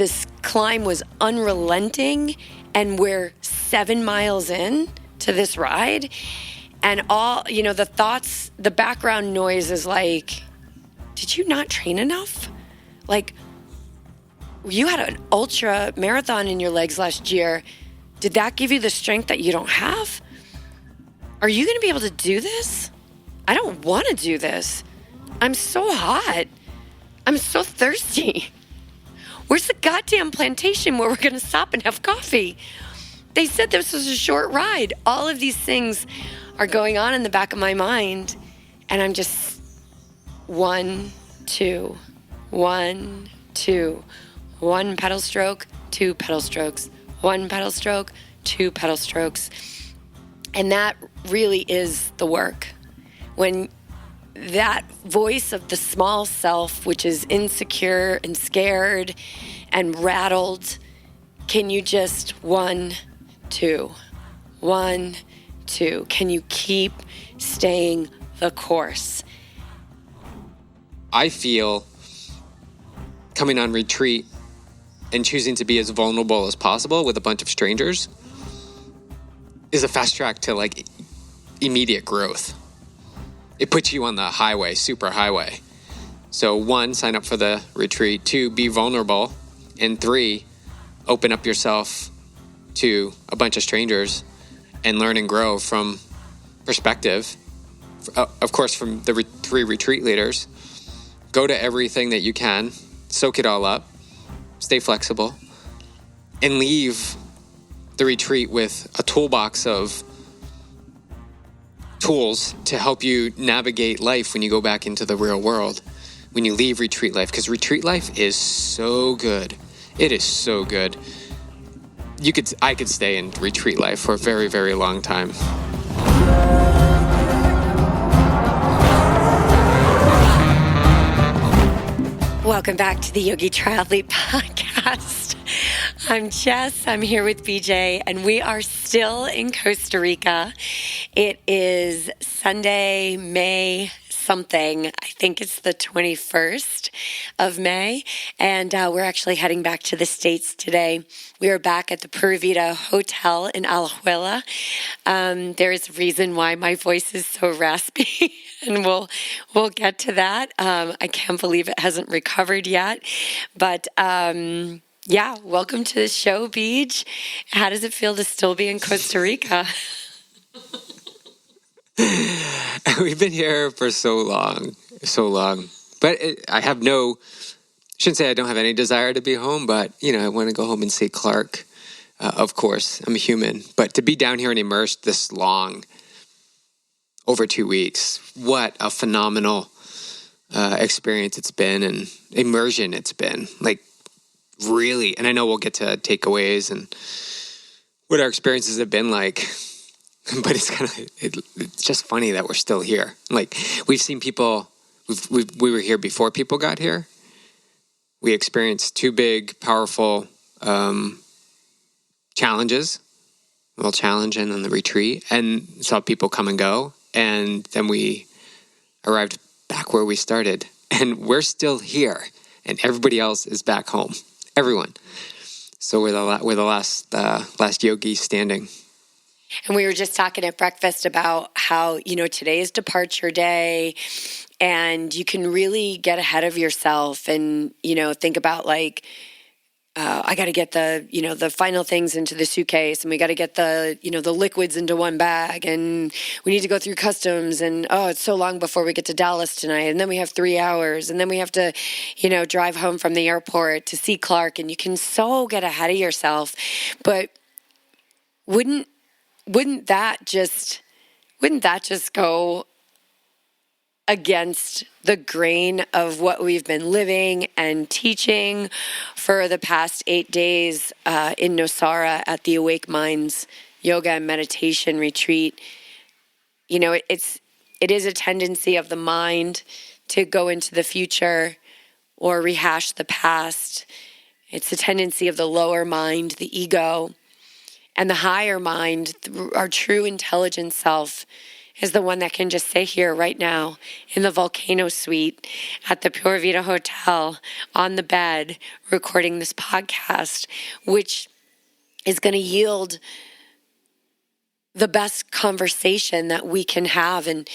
this climb was unrelenting, and we're 7 miles in to this ride, and all, the thoughts, the background noise is like, did you not train enough? Like, you had an ultra marathon in your legs last year. Did that give you the strength that you don't have? Are you going to be able to do this? I don't want to do this. I'm so hot. I'm so thirsty. Where's the goddamn plantation where we're going to stop and have coffee? They said this was a short ride. All of these things are going on in the back of my mind. And I'm just 1, 2, 1, 2, 1 pedal stroke, 2 pedal strokes, 1 pedal stroke, 2 pedal strokes. And that really is the work. When that voice of the small self, which is insecure and scared and rattled, can you just 1, 2, 1, 2? Can you keep staying the course? I feel coming on retreat and choosing to be as vulnerable as possible with a bunch of strangers is a fast track to like immediate growth. It puts you on the highway, super highway. So 1, sign up for the retreat. 2, be vulnerable. And 3, open up yourself to a bunch of strangers and learn and grow from perspective. Of course, from the 3 retreat leaders. Go to everything that you can, soak it all up, stay flexible, and leave the retreat with a toolbox of tools to help you navigate life when you go back into the real world, when you leave retreat life, because retreat life is so good. It is so good. I could stay in retreat life for a very, very long time. Welcome back to the Yogi Triathlete podcast. I'm Jess. I'm here with BJ, and we are still in Costa Rica. It is Sunday, May something. I think it's the 21st of May, and we're actually heading back to the States today. We are back at the Pura Vida Hotel in Alajuela. There is a reason why my voice is so raspy, and we'll get to that. I can't believe it hasn't recovered yet, but yeah, welcome to the show, Beej. How does it feel to still be in Costa Rica? We've been here for so long. But I shouldn't say I don't have any desire to be home, but, I want to go home and see Clark. Of course, I'm a human. But to be down here and immersed this long, over 2 weeks, what a phenomenal experience it's been, and immersion it's been. Like, really. And I know we'll get to takeaways and what our experiences have been like. But it's just funny that we're still here. Like, we've seen people, we were here before people got here. We experienced 2 big, powerful challenges. Well, challenge and then the retreat, and saw people come and go. And then we arrived back where we started. And we're still here. And everybody else is back home. Everyone. So we're the last yogi standing. And we were just talking at breakfast about how, today is departure day, and you can really get ahead of yourself and, think about like, I got to get the final things into the suitcase, and we got to get the liquids into one bag, and we need to go through customs, and it's so long before we get to Dallas tonight, and then we have 3 hours, and then we have to, drive home from the airport to see Clark, and you can so get ahead of yourself. But wouldn't that just go against the grain of what we've been living and teaching for the past 8 days in Nosara at the Awake Minds Yoga and Meditation Retreat? It is a tendency of the mind to go into the future or rehash the past. It's a tendency of the lower mind, the ego, and the higher mind, our true intelligent self, is the one that can just sit here right now in the volcano suite at the Pure Vita Hotel on the bed recording this podcast, which is going to yield the best conversation that we can have. And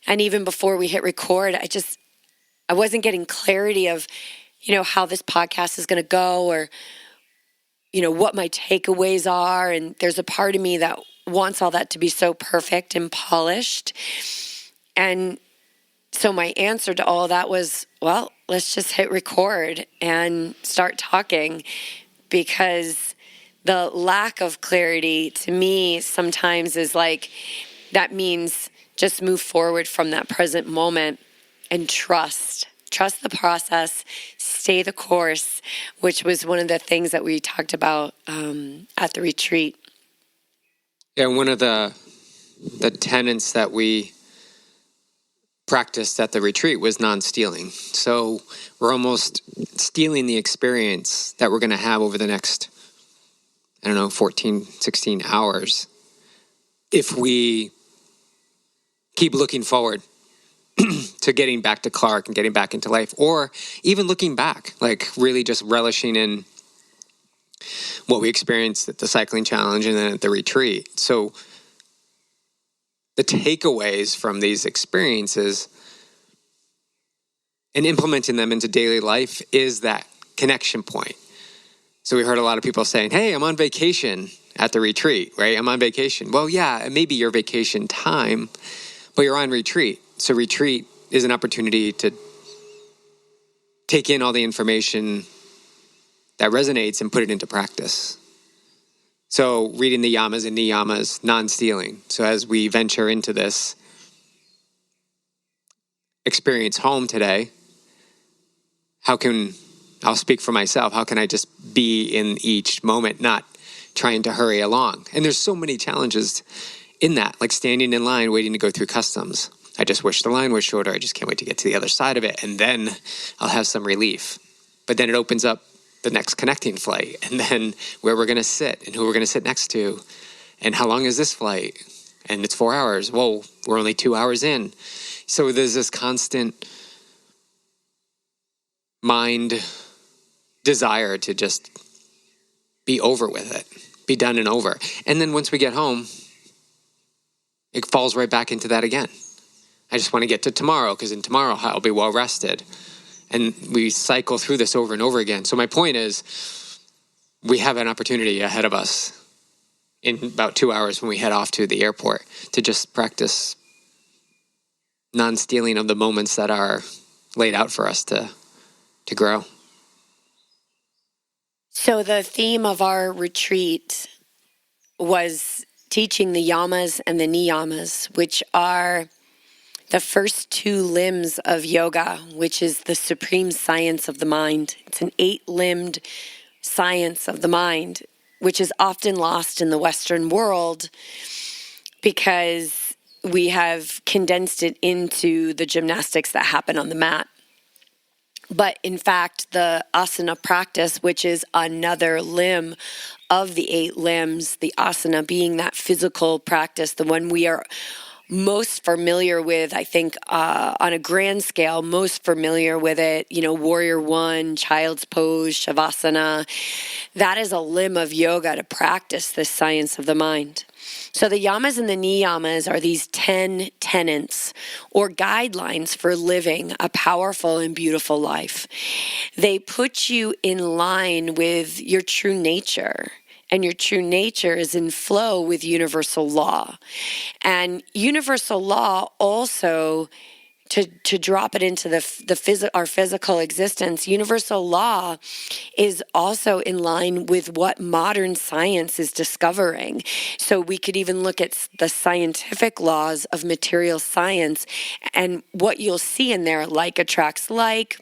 even before we hit record, I wasn't getting clarity of, how this podcast is going to go, or, what my takeaways are. And there's a part of me that wants all that to be so perfect and polished. And so my answer to all of that was, well, let's just hit record and start talking, because the lack of clarity to me sometimes is like, that means just move forward from that present moment and trust the process, stay the course, which was one of the things that we talked about at the retreat. Yeah, one of the tenets that we practiced at the retreat was non-stealing. So we're almost stealing the experience that we're going to have over the next, 14, 16 hours, if we keep looking forward to getting back to Clark and getting back into life, or even looking back, like really just relishing in what we experienced at the cycling challenge and then at the retreat. So the takeaways from these experiences and implementing them into daily life is that connection point. So we heard a lot of people saying, hey, I'm on vacation at the retreat, right? I'm on vacation. Well, yeah, it may be your vacation time, but you're on retreat. So retreat is an opportunity to take in all the information that resonates and put it into practice. So reading the yamas and niyamas, non-stealing. So as we venture into this experience home today, I'll speak for myself, how can I just be in each moment, not trying to hurry along? And there's so many challenges in that, like standing in line, waiting to go through customs. I just wish the line was shorter. I just can't wait to get to the other side of it. And then I'll have some relief. But then it opens up the next connecting flight, and then where we're going to sit and who we're going to sit next to. And how long is this flight? And it's 4 hours. Whoa, we're only 2 hours in. So there's this constant mind desire to just be over with it, be done and over. And then once we get home, it falls right back into that again. I just want to get to tomorrow, because in tomorrow I'll be well rested. And we cycle through this over and over again. So my point is, we have an opportunity ahead of us in about 2 hours when we head off to the airport to just practice non-stealing of the moments that are laid out for us to grow. So the theme of our retreat was teaching the yamas and the niyamas, which are the first two limbs of yoga, which is the supreme science of the mind. It's an 8-limbed science of the mind, which is often lost in the Western world because we have condensed it into the gymnastics that happen on the mat. But in fact, the asana practice, which is another limb of the 8 limbs, the asana being that physical practice, the one we are most familiar with, I think, on a grand scale, most familiar with it, Warrior One, Child's Pose, Shavasana. That is a limb of yoga to practice this science of the mind. So the yamas and the niyamas are these 10 tenets or guidelines for living a powerful and beautiful life. They put you in line with your true nature. And your true nature is in flow with universal law. And universal law also, to drop it into our physical existence, universal law is also in line with what modern science is discovering. So we could even look at the scientific laws of material science, and what you'll see in there, like attracts like,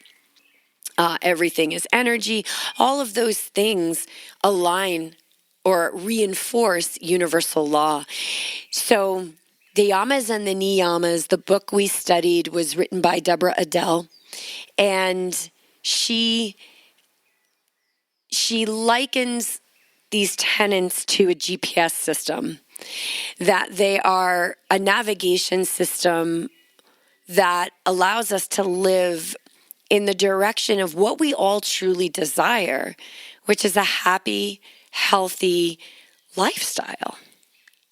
everything is energy, all of those things align or reinforce universal law. So the yamas and the niyamas, the book we studied, was written by Deborah Adele, and she likens these tenets to a GPS system. that they are a navigation system that allows us to live in the direction of what we all truly desire, which is a happy, healthy lifestyle.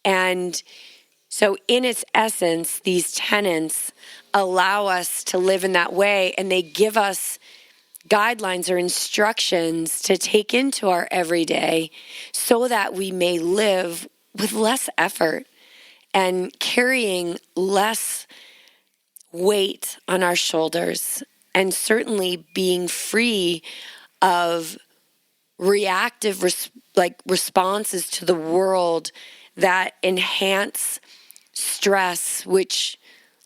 And so in its essence, these tenets allow us to live in that way, and they give us guidelines or instructions to take into our everyday so that we may live with less effort and carrying less weight on our shoulders, and certainly being free of reactive responses to the world that enhance stress, which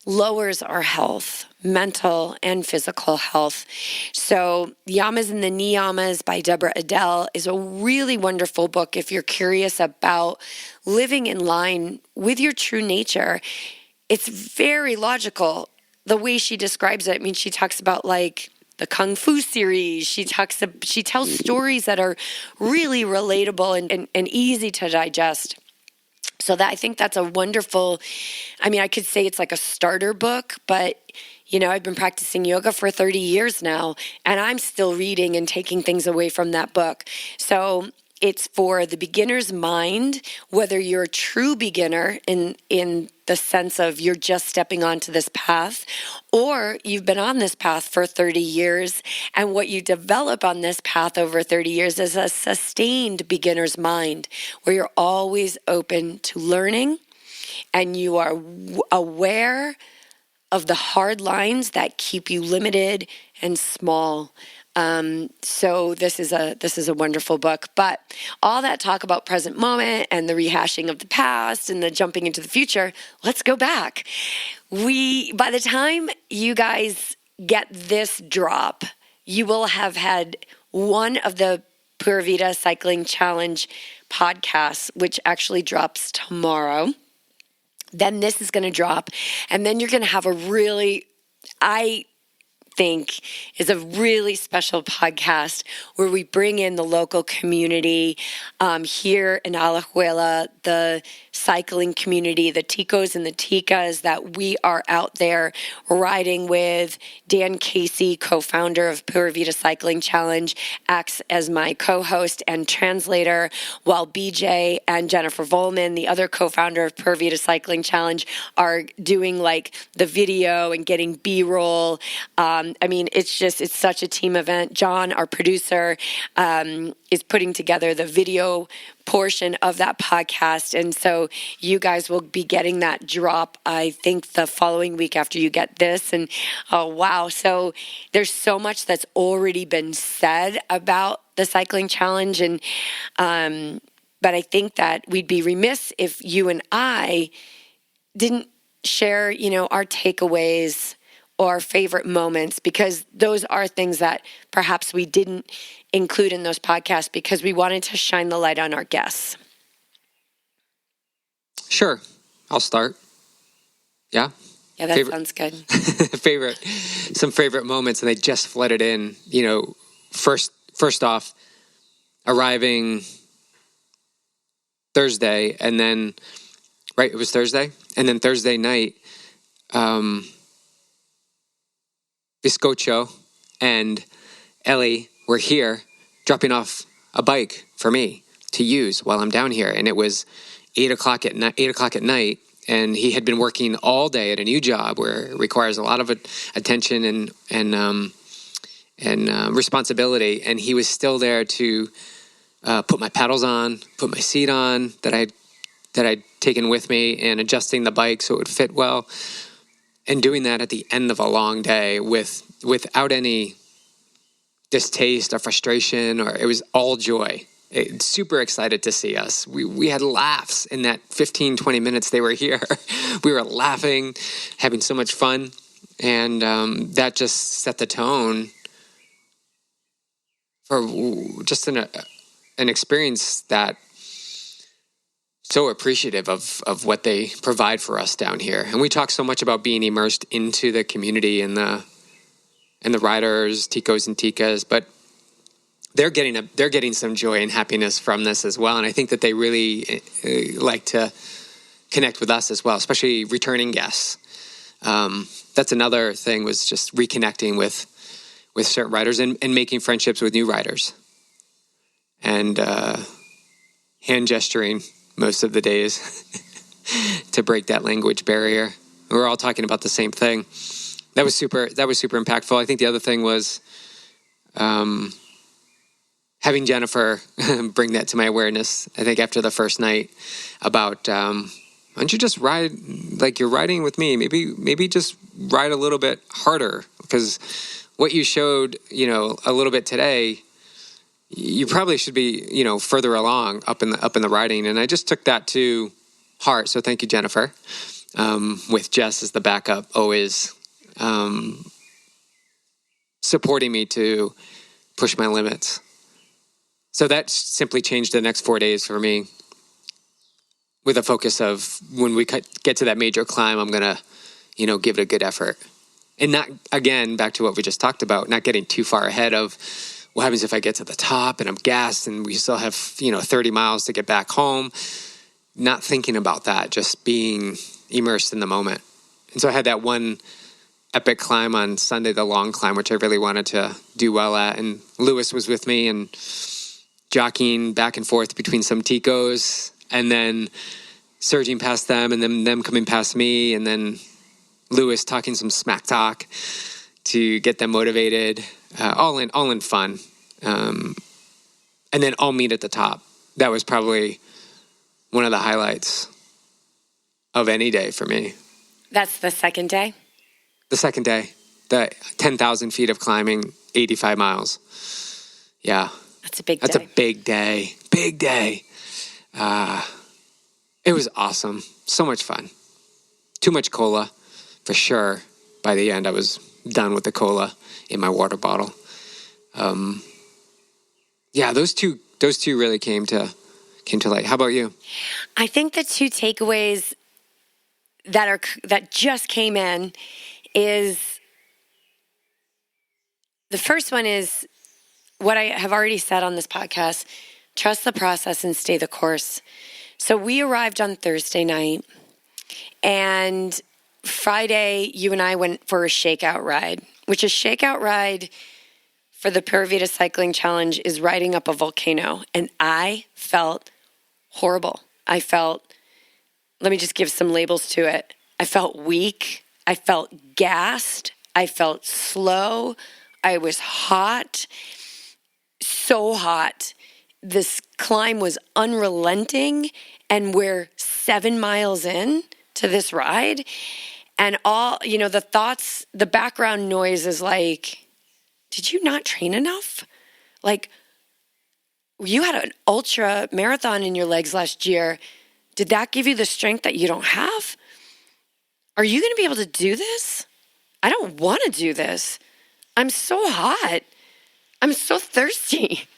lowers our health, mental and physical health. So Yamas and the Niyamas by Deborah Adele is a really wonderful book if you're curious about living in line with your true nature. It's very logical the way she describes it. I mean, she talks about like the Kung Fu series. She tells stories that are really relatable and easy to digest. So that I think that's a wonderful, I mean, I could say it's like a starter book, but I've been practicing yoga for 30 years now, and I'm still reading and taking things away from that book. So it's for the beginner's mind, whether you're a true beginner in the sense of you're just stepping onto this path, or you've been on this path for 30 years, and what you develop on this path over 30 years is a sustained beginner's mind, where you're always open to learning, and you are aware of the hard lines that keep you limited and small. So this is a wonderful book, but all that talk about present moment and the rehashing of the past and the jumping into the future, let's go back. By the time you guys get this drop, you will have had one of the Pura Vida Cycling Challenge podcasts, which actually drops tomorrow. Then this is going to drop, and then you're going to have I think is a really special podcast where we bring in the local community here in Alajuela, the cycling community, the ticos and the ticas that we are out there riding with. Dan Casey, co-founder of Pura Vida Cycling Challenge, acts as my co-host and translator, while BJ and Jennifer Volman, the other co-founder of Pura Vida Cycling Challenge, are doing like the video and getting B-roll. I mean, it's such a team event. John, our producer, is putting together the video portion of that podcast. And so you guys will be getting that drop, I think, the following week after you get this. And oh, wow. So there's so much that's already been said about the cycling challenge. And, but I think that we'd be remiss if you and I didn't share, our takeaways or our favorite moments, because those are things that perhaps we didn't include in those podcasts because we wanted to shine the light on our guests. Sure. I'll start. Yeah? Yeah, that sounds good. Some favorite moments, and they just flooded in. First off, arriving Thursday, and then, right, it was Thursday? And then Thursday night, Bizcocho and Ellie were here dropping off a bike for me to use while I'm down here. And it was 8 o'clock at night. And he had been working all day at a new job where it requires a lot of attention and responsibility. And he was still there to put my pedals on, put my seat on that I'd taken with me, and adjusting the bike so it would fit well. And doing that at the end of a long day without any distaste or frustration, or it was all joy. Super excited to see us. We had laughs in that 15, 20 minutes they were here. We were laughing, having so much fun. And that just set the tone for just an experience that so appreciative of what they provide for us down here. And we talk so much about being immersed into the community and the riders, ticos and ticas, but they're getting some joy and happiness from this as well. And I think that they really like to connect with us as well, especially returning guests. That's another thing, was just reconnecting with certain riders and making friendships with new riders, and hand gesturing most of the days to break that language barrier. We're all talking about the same thing. That was super impactful. I think the other thing was having Jennifer bring that to my awareness. I think after the first night, about why don't you just ride like you're riding with me? Maybe just ride a little bit harder, because what you showed, a little bit today, you probably should be, further along up in the riding. And I just took that to heart. So thank you, Jennifer. With Jess as the backup, always supporting me to push my limits. So that simply changed the next 4 days for me, with a focus of, when we get to that major climb, I'm going to, give it a good effort. And not, again, back to what we just talked about, not getting too far ahead of what happens if I get to the top and I'm gassed and we still have, 30 miles to get back home. Not thinking about that, just being immersed in the moment. And so I had that one epic climb on Sunday, the long climb, which I really wanted to do well at. And Lewis was with me and jockeying back and forth between some Ticos, and then surging past them, and then them coming past me, and then Lewis talking some smack talk to get them motivated, all in fun. And then all meet at the top. That was probably one of the highlights of any day for me. That's the second day? The second day. The 10,000 feet of climbing, 85 miles. Yeah. That's a big day. That's a big day. Big day. It was awesome. So much fun. Too much cola, for sure. By the end, I was done with the cola in my water bottle. Yeah, those two really came to light. How about you? I think the two takeaways that just came in is, the first one is what I have already said on this podcast: trust the process and stay the course. So we arrived on Thursday night, and Friday, you and I went for a shakeout ride, which a shakeout ride for the Pura Vida Cycling Challenge is riding up a volcano. And I felt horrible. Let me just give some labels to it. I felt weak. I felt gassed. I felt slow. I was hot. So hot. This climb was unrelenting, and we're 7 miles in to this ride, and all, the thoughts, the background noise is like, did you not train enough? Like, you had an ultra marathon in your legs last year. Did that give you the strength that you don't have? Are you going to be able to do this? I don't want to do this. I'm so hot. I'm so thirsty.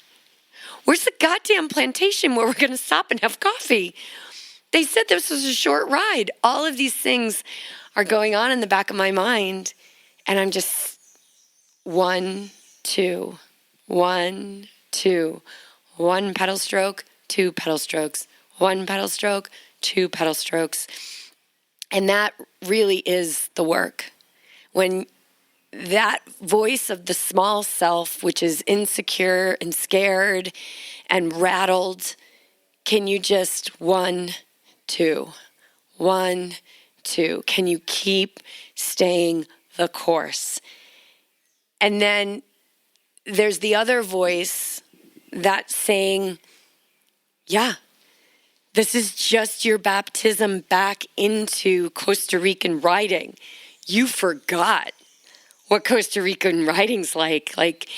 Where's the goddamn plantation where we're going to stop and have coffee? They said this was a short ride. All of these things are going on in the back of my mind. And I'm just 1, 2, 1, 2, 1 pedal stroke, 2 pedal strokes, 1 pedal stroke, 2 pedal strokes. And that really is the work. When that voice of the small self, which is insecure and scared and rattled, can you just 1, 2, 1, 2? Can you keep staying the course? And then there's the other voice that's saying, yeah, this is just your baptism back into Costa Rican riding. You forgot what Costa Rican riding's like. Like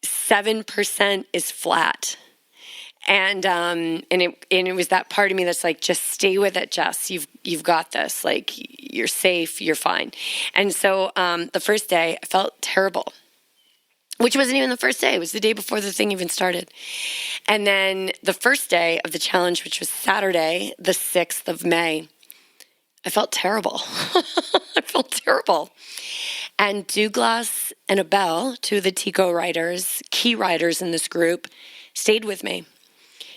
7% is flat. And it was that part of me that's like, just stay with it, Jess. You've got this. Like, you're safe, you're fine. And so the first day I felt terrible, which wasn't even the first day. It was the day before the thing even started. And then the first day of the challenge, which was Saturday, the 6th of May, I felt terrible. I felt terrible. And Douglas and Abel, two of the Tico riders, key riders in this group, stayed with me.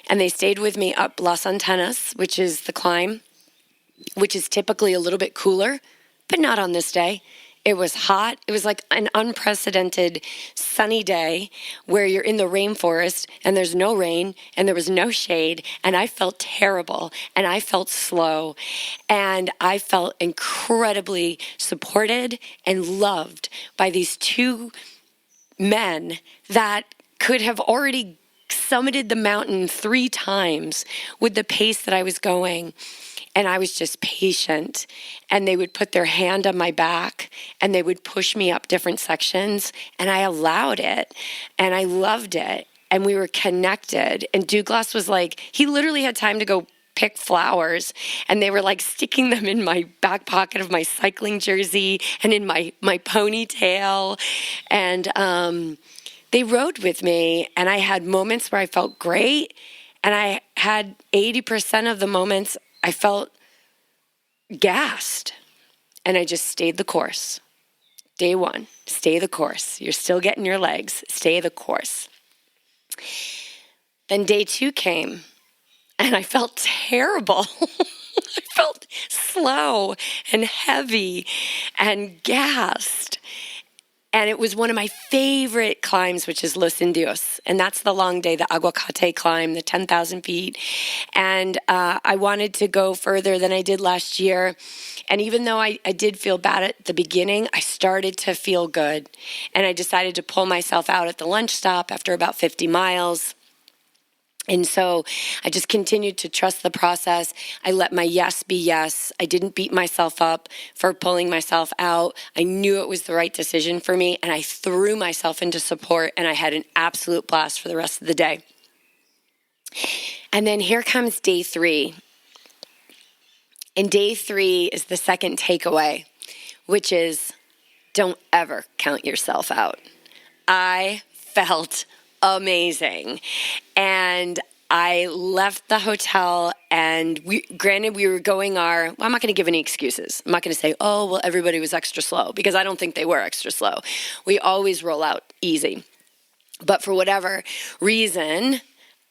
And they stayed with me up Las Antenas, which is the climb, which is typically a little bit cooler, but not on this day. It was hot. It was like an unprecedented sunny day where you're in the rainforest and there's no rain and there was no shade. And I felt terrible and I felt slow and I felt incredibly supported and loved by these two men that could have already summited the mountain 3 times with the pace that I was going. And I was just patient. And they would put their hand on my back and they would push me up different sections. And I allowed it. And I loved it. And we were connected. And Douglas was like, he literally had time to go pick flowers. And they were like sticking them in my back pocket of my cycling jersey and in my ponytail. And they rode with me. And I had moments where I felt great. And I had 80% of the moments I felt gassed, and I just stayed the course. Day 1, stay the course. You're still getting your legs. Stay the course. Then day 2 came, and I felt terrible. I felt slow and heavy and gassed. And it was one of my favorite climbs, which is Los Indios. And that's the long day, the Aguacate climb, the 10,000 feet. And I wanted to go further than I did last year. And even though I did feel bad at the beginning, I started to feel good. And I decided to pull myself out at the lunch stop after about 50 miles. And so I just continued to trust the process. I let my yes be yes. I didn't beat myself up for pulling myself out. I knew it was the right decision for me, and I threw myself into support, and I had an absolute blast for the rest of the day. And then here comes day 3. And day 3 is the second takeaway, which is don't ever count yourself out. I felt amazing. And I left the hotel and we were going I'm not going to give any excuses. I'm not going to say, oh, well, everybody was extra slow, because I don't think they were extra slow. We always roll out easy. But for whatever reason,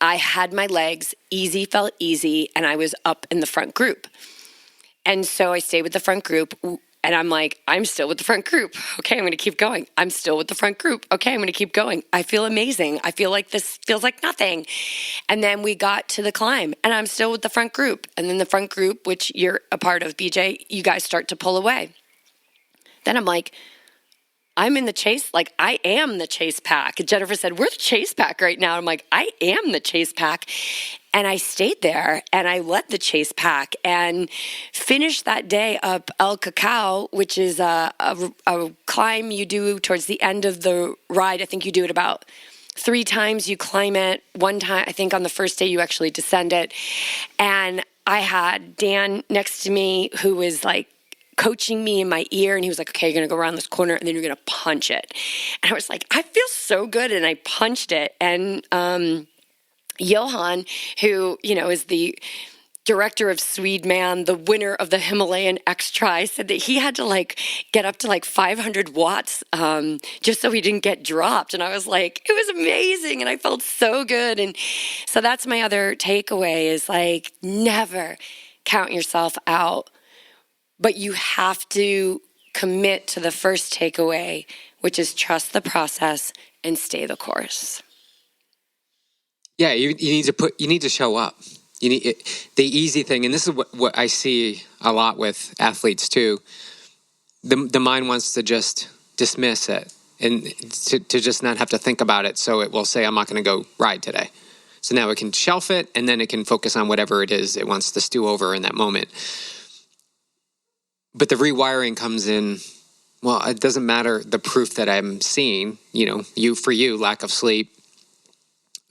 I had my legs, easy felt easy, and I was up in the front group. And so I stayed with the front group. And I'm like, I'm still with the front group. Okay, I'm going to keep going. I'm still with the front group. Okay, I'm going to keep going. I feel amazing. I feel like this feels like nothing. And then we got to the climb, and I'm still with the front group. And then the front group, which you're a part of, BJ, you guys start to pull away. Then I'm like, I'm in the chase. Like, I am the chase pack. And Jennifer said, we're the chase pack right now. I'm like, I am the chase pack. And I stayed there and I led the chase pack and finished that day up El Cacao, which is a climb you do towards the end of the ride. I think you do it about 3 times. You climb it 1 time. I think on the first day you actually descend it. And I had Dan next to me who was like coaching me in my ear, and he was like, okay, you're going to go around this corner and then you're going to punch it. And I was like, I feel so good. And I punched it. And Johan, who, is the director of Swedman, the winner of the Himalayan X-Tri, said that he had to get up to 500 watts just so he didn't get dropped. And I was like, it was amazing. And I felt so good. And so that's my other takeaway is never count yourself out, but you have to commit to the first takeaway, which is trust the process and stay the course. Yeah, you need to show up. The easy thing, and this is what I see a lot with athletes too. The mind wants to just dismiss it and to just not have to think about it. So it will say, I'm not going to go ride today. So now it can shelf it, and then it can focus on whatever it is it wants to stew over in that moment. But the rewiring comes in. Well, it doesn't matter the proof that I'm seeing. For you, lack of sleep.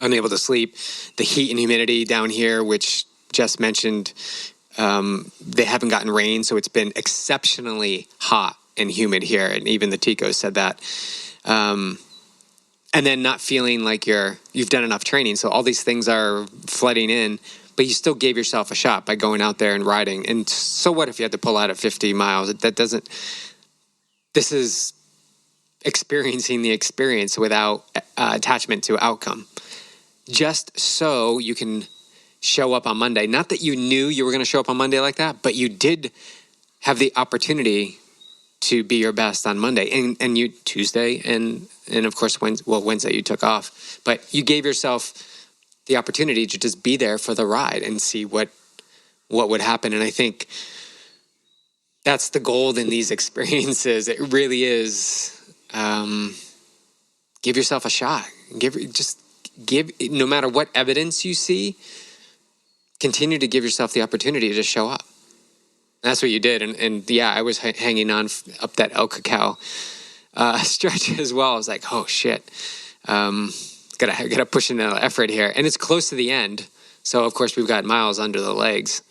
Unable to sleep, the heat and humidity down here, which Jess mentioned, they haven't gotten rain, so it's been exceptionally hot and humid here, and even the Ticos said that. And then not feeling like you've done enough training, so all these things are flooding in, but you still gave yourself a shot by going out there and riding. And so what if you had to pull out at 50 miles? This is experiencing the experience without attachment to outcome. Just so you can show up on Monday. Not that you knew you were going to show up on Monday like that, but you did have the opportunity to be your best on Monday and you Tuesday and of course Wednesday you took off. But you gave yourself the opportunity to just be there for the ride and see what would happen. And I think that's the gold in these experiences. It really is. Give yourself a shot. Give, no matter what evidence you see, continue to give yourself the opportunity to show up. And that's what you did. And yeah, I was hanging on up that El Cacao stretch as well. I was like, oh shit. Gotta push in an effort here. And it's close to the end. So of course we've got miles under the legs.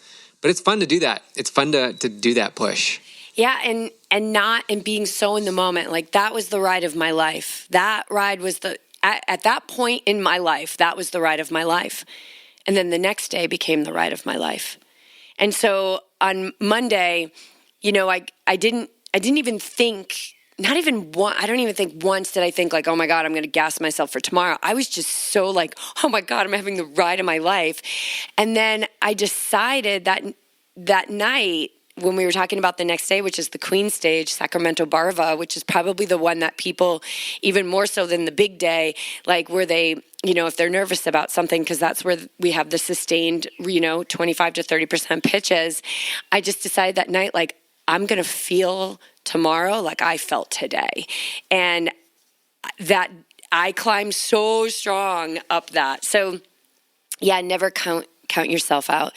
But it's fun to do that. It's fun to do that push. Yeah, and being so in the moment. Like, that was the ride of my life. That ride was at that point in my life, that was the ride of my life. And then the next day became the ride of my life. And so on Monday, you know, I didn't even think, not even one, I don't even think once did I think like, oh my God, I'm going to gas myself for tomorrow. I was just so like, oh my God, I'm having the ride of my life. And then I decided that night, when we were talking about the next day, which is the Queen stage, Sacramento Barva, which is probably the one that people, even more so than the big day, like where they, you know, if they're nervous about something, because that's where we have the sustained, you know, 25 to 30% pitches. I just decided that night, like, I'm going to feel tomorrow like I felt today. And that I climbed so strong up that. So yeah, never count yourself out.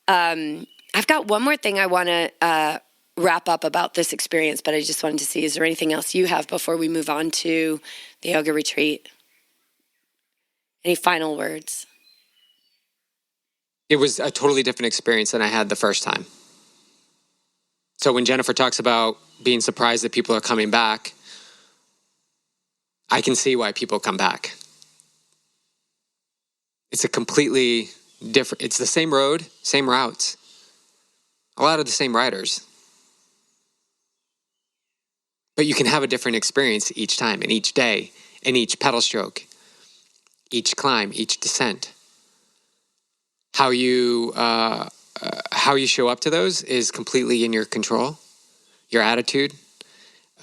I've got one more thing I want to wrap up about this experience, but I just wanted to see, is there anything else you have before we move on to the yoga retreat? Any final words? It was a totally different experience than I had the first time. So when Jennifer talks about being surprised that people are coming back, I can see why people come back. It's a completely different, it's the same road, same routes, a lot of the same riders. But you can have a different experience each time, and each day, and each pedal stroke, each climb, each descent. How you show up to those is completely in your control. Your attitude.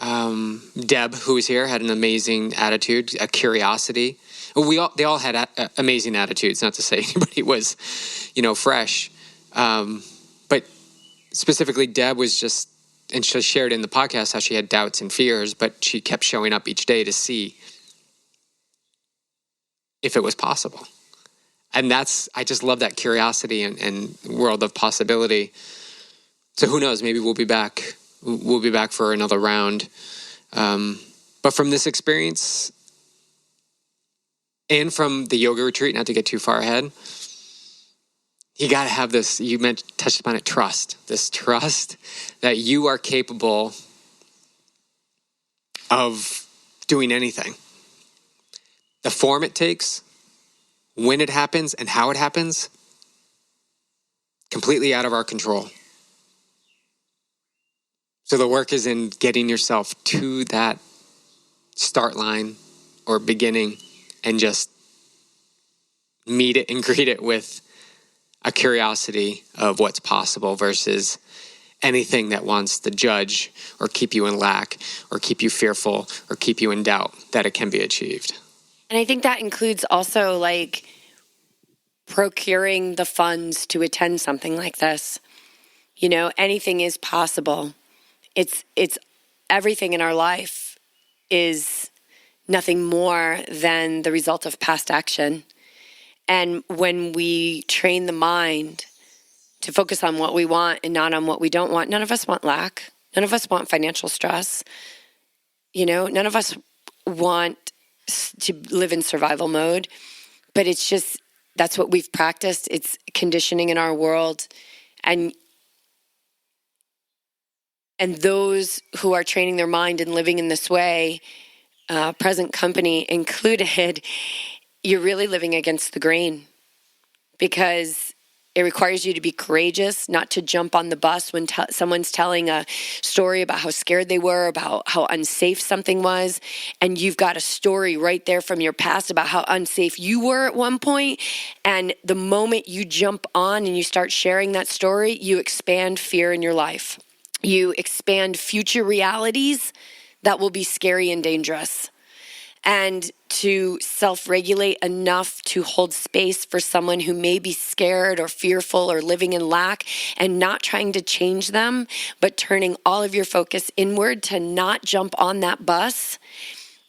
Deb, who was here, had an amazing attitude, a curiosity. They all had amazing attitudes. Not to say anybody was, fresh, but specifically Deb was just, and she shared in the podcast how she had doubts and fears, but she kept showing up each day to see if it was possible. And I just love that curiosity and world of possibility. So who knows, maybe we'll be back. We'll be back for another round. But from this experience and from the yoga retreat, not to get too far ahead, you got to have this, touched upon it, trust. This trust that you are capable of doing anything. The form it takes, when it happens, and how it happens, completely out of our control. So the work is in getting yourself to that start line or beginning and just meet it and greet it with a curiosity of what's possible versus anything that wants to judge or keep you in lack or keep you fearful or keep you in doubt that it can be achieved. And I think that includes also like procuring the funds to attend something like this. Anything is possible. It's everything in our life is nothing more than the result of past action. And when we train the mind to focus on what we want and not on what we don't want, none of us want lack. None of us want financial stress. None of us want to live in survival mode. But it's just, that's what we've practiced. It's conditioning in our world. And those who are training their mind and living in this way, present company included, you're really living against the grain, because It requires you to be courageous, not to jump on the bus when someone's telling a story about how scared they were, about how unsafe something was. And you've got a story right there from your past about how unsafe you were at one point. And the moment you jump on and you start sharing that story, you expand fear in your life. You expand future realities that will be scary and dangerous. And to self-regulate enough to hold space for someone who may be scared or fearful or living in lack, and not trying to change them, but turning all of your focus inward to not jump on that bus.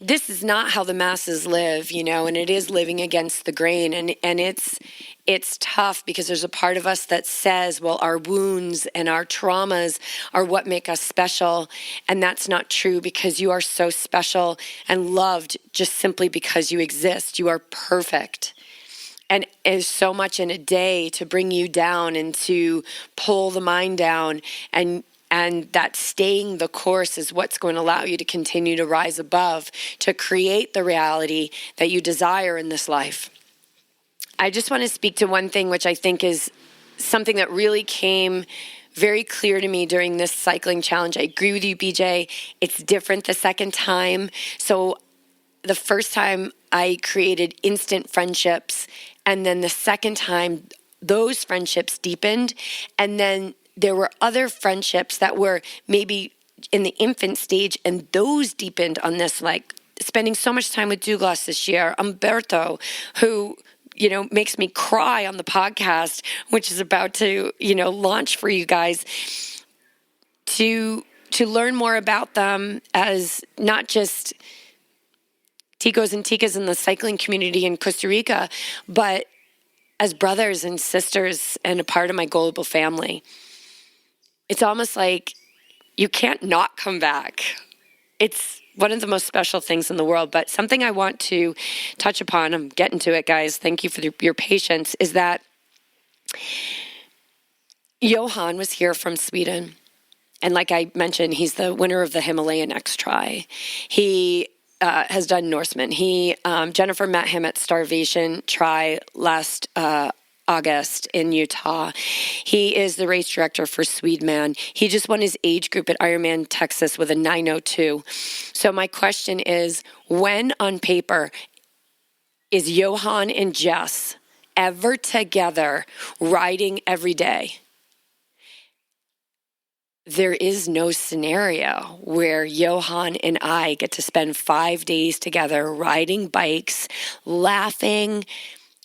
This is not how the masses live, and it is living against the grain. And it's tough because there's a part of us that says, well, our wounds and our traumas are what make us special. And that's not true, because you are so special and loved just simply because you exist. You are perfect. And there's so much in a day to bring you down and to pull the mind down, and that staying the course is what's going to allow you to continue to rise above, to create the reality that you desire in this life. I just want to speak to one thing, which I think is something that really came very clear to me during this cycling challenge. I agree with you, BJ. It's different the second time. So the first time I created instant friendships, and then the second time those friendships deepened, and then there were other friendships that were maybe in the infant stage, and those deepened on this, like spending so much time with Douglas this year, Umberto, who makes me cry on the podcast, which is about to, launch for you guys, to learn more about them as not just ticos and ticas in the cycling community in Costa Rica, but as brothers and sisters and a part of my global family. It's almost like you can't not come back. It's one of the most special things in the world. But something I want to touch upon, I'm getting to it, guys, thank you for your patience, is that Johan was here from Sweden. And like I mentioned, he's the winner of the Himalayan X Tri. He has done Norseman. Jennifer met him at Starvation Tri last August in Utah. He is the race director for Swedman. He just won his age group at Ironman Texas with a 9:02. So my question is, when on paper is Johan and Jess ever together riding every day? There is no scenario where Johan and I get to spend 5 days together riding bikes, laughing,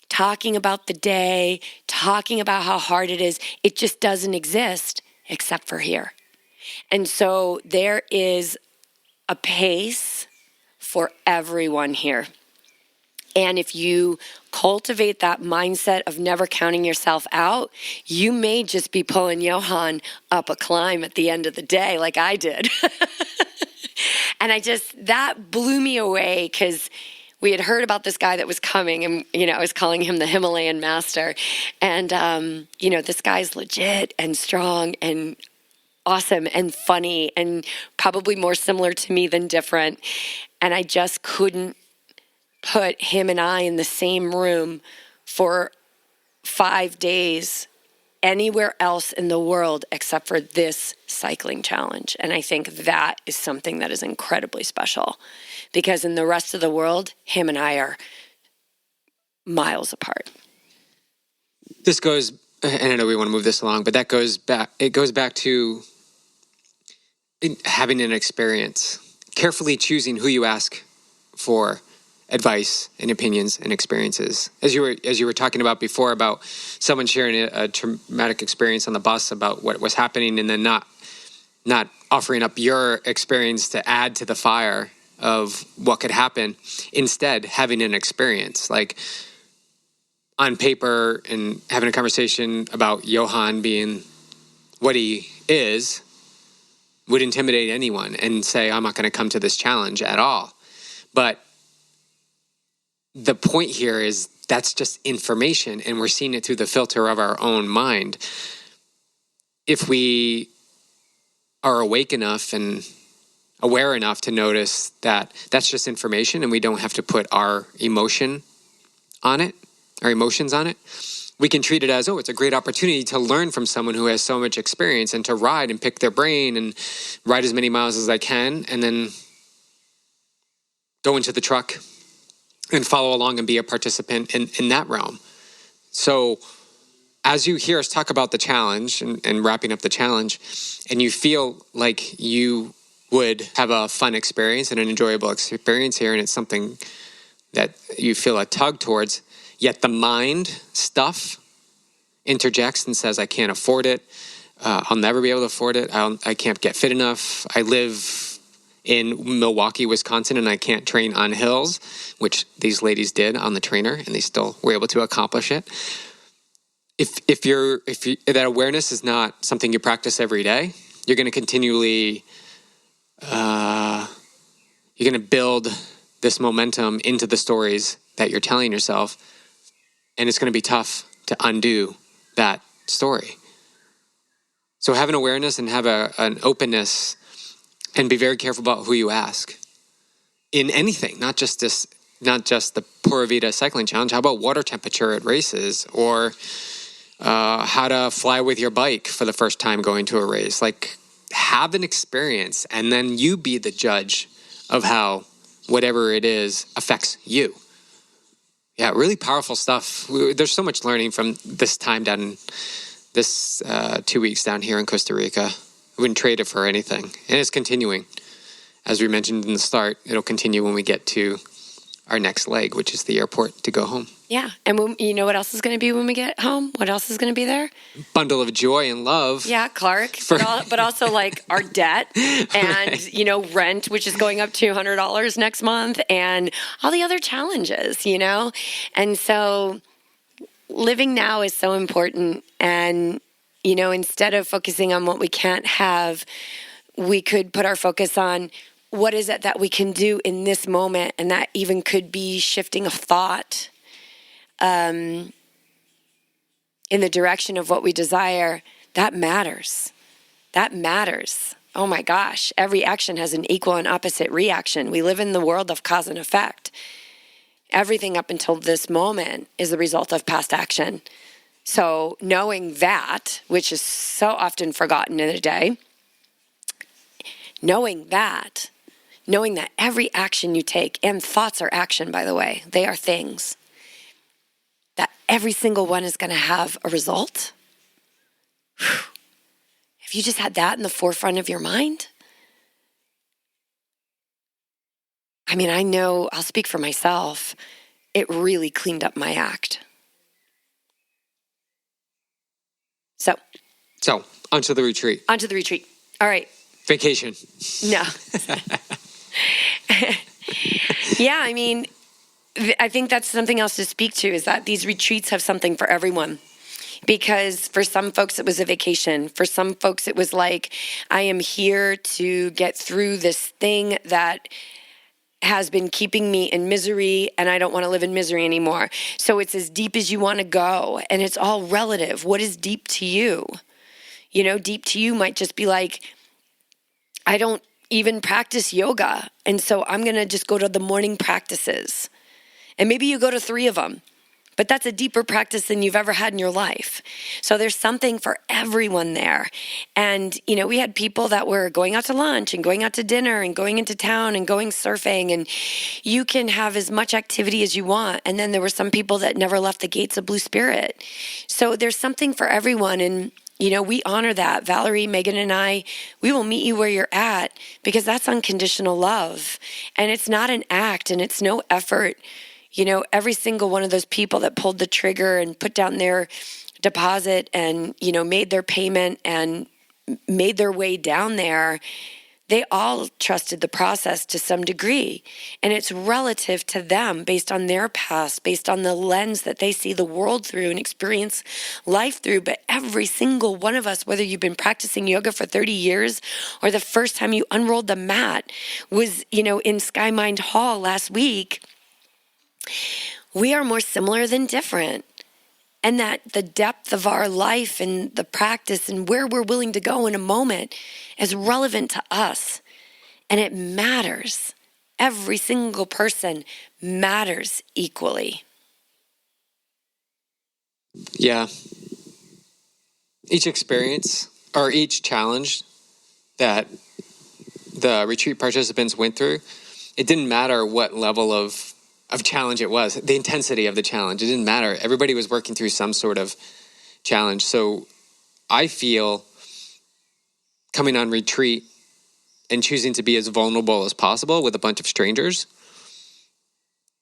talking about the day, talking about how hard it is. It just doesn't exist except for here. And so there is a pace for everyone here. And if you cultivate that mindset of never counting yourself out, you may just be pulling Johan up a climb at the end of the day like I did. And that blew me away, because we had heard about this guy that was coming, and, I was calling him the Himalayan master. And, this guy's legit and strong and awesome and funny and probably more similar to me than different. And I just couldn't put him and I in the same room for 5 days anywhere else in the world except for this cycling challenge. And I think that is something that is incredibly special, because in the rest of the world, him and I are miles apart. This goes, and I know we want to move this along, but it goes back to having an experience, carefully choosing who you ask for advice and opinions and experiences. As you were talking about before, about someone sharing a traumatic experience on the bus about what was happening, and then not offering up your experience to add to the fire of what could happen. Instead, having an experience, like on paper, and having a conversation about Johan being what he is would intimidate anyone and say, I'm not going to come to this challenge at all. But the point here is that's just information, and we're seeing it through the filter of our own mind. If we are awake enough and aware enough to notice that that's just information, and we don't have to put our emotions on it, we can treat it as, oh, it's a great opportunity to learn from someone who has so much experience and to ride and pick their brain and ride as many miles as I can, and then go into the truck and follow along and be a participant in that realm. So as you hear us talk about the challenge and wrapping up the challenge, and you feel like you would have a fun experience and an enjoyable experience here, and it's something that you feel a tug towards, yet the mind stuff interjects and says, I can't afford it. I'll never be able to afford it. I can't get fit enough. I live in Milwaukee, Wisconsin, and I can't train on hills, which these ladies did on the trainer, and they still were able to accomplish it. If that awareness is not something you practice every day, you're going to continually, you're going to build this momentum into the stories that you're telling yourself, and it's going to be tough to undo that story. So have an awareness and have an openness, and be very careful about who you ask in anything, not just the Pura Vida cycling challenge. How about water temperature at races, or how to fly with your bike for the first time going to a race? Like, have an experience, and then you be the judge of how whatever it is affects you. Yeah, really powerful stuff. There's so much learning from this time down this 2 weeks down here in Costa Rica. I wouldn't trade it for anything. And it's continuing. As we mentioned in the start, it'll continue when we get to our next leg, which is the airport to go home. Yeah. And you know what else is going to be when we get home? What else is going to be there? Bundle of joy and love. Yeah, Clark. But also like our debt and, right. Rent, which is going up $200 next month, and all the other challenges, And so living now is so important. And, instead of focusing on what we can't have, we could put our focus on what is it that we can do in this moment. And that even could be shifting a thought in the direction of what we desire. That matters. That matters. Oh my gosh. Every action has an equal and opposite reaction. We live in the world of cause and effect. Everything up until this moment is the result of past action. So knowing that, which is so often forgotten in a day, knowing that every action you take, and thoughts are action, by the way, they are things, that every single one is going to have a result. Whew. If you just had that in the forefront of your mind, I know, I'll speak for myself, it really cleaned up my act. So, onto the retreat. All right. Vacation. No. Yeah, I think that's something else to speak to, is that these retreats have something for everyone. Because for some folks, it was a vacation. For some folks, it was like, I am here to get through this thing that has been keeping me in misery, and I don't want to live in misery anymore. So it's as deep as you want to go, and it's all relative. What is deep to you? Deep to you might just be like, I don't even practice yoga, and so I'm going to just go to the morning practices. And maybe you go to 3 of them, but that's a deeper practice than you've ever had in your life. So there's something for everyone there. And, we had people that were going out to lunch and going out to dinner and going into town and going surfing, and you can have as much activity as you want. And then there were some people that never left the gates of Blue Spirit. So there's something for everyone. And we honor that. Valerie, Megan, and I, we will meet you where you're at, because that's unconditional love. And it's not an act, and it's no effort. Every single one of those people that pulled the trigger and put down their deposit and, made their payment and made their way down there, they all trusted the process to some degree. And it's relative to them based on their past, based on the lens that they see the world through and experience life through. But every single one of us, whether you've been practicing yoga for 30 years or the first time you unrolled the mat was, in Sky Mind Hall last week, we are more similar than different. And that the depth of our life and the practice and where we're willing to go in a moment is relevant to us. And it matters. Every single person matters equally. Yeah. Each experience or each challenge that the retreat participants went through, it didn't matter what level of challenge it was, the intensity of the challenge. It didn't matter. Everybody was working through some sort of challenge. So I feel coming on retreat and choosing to be as vulnerable as possible with a bunch of strangers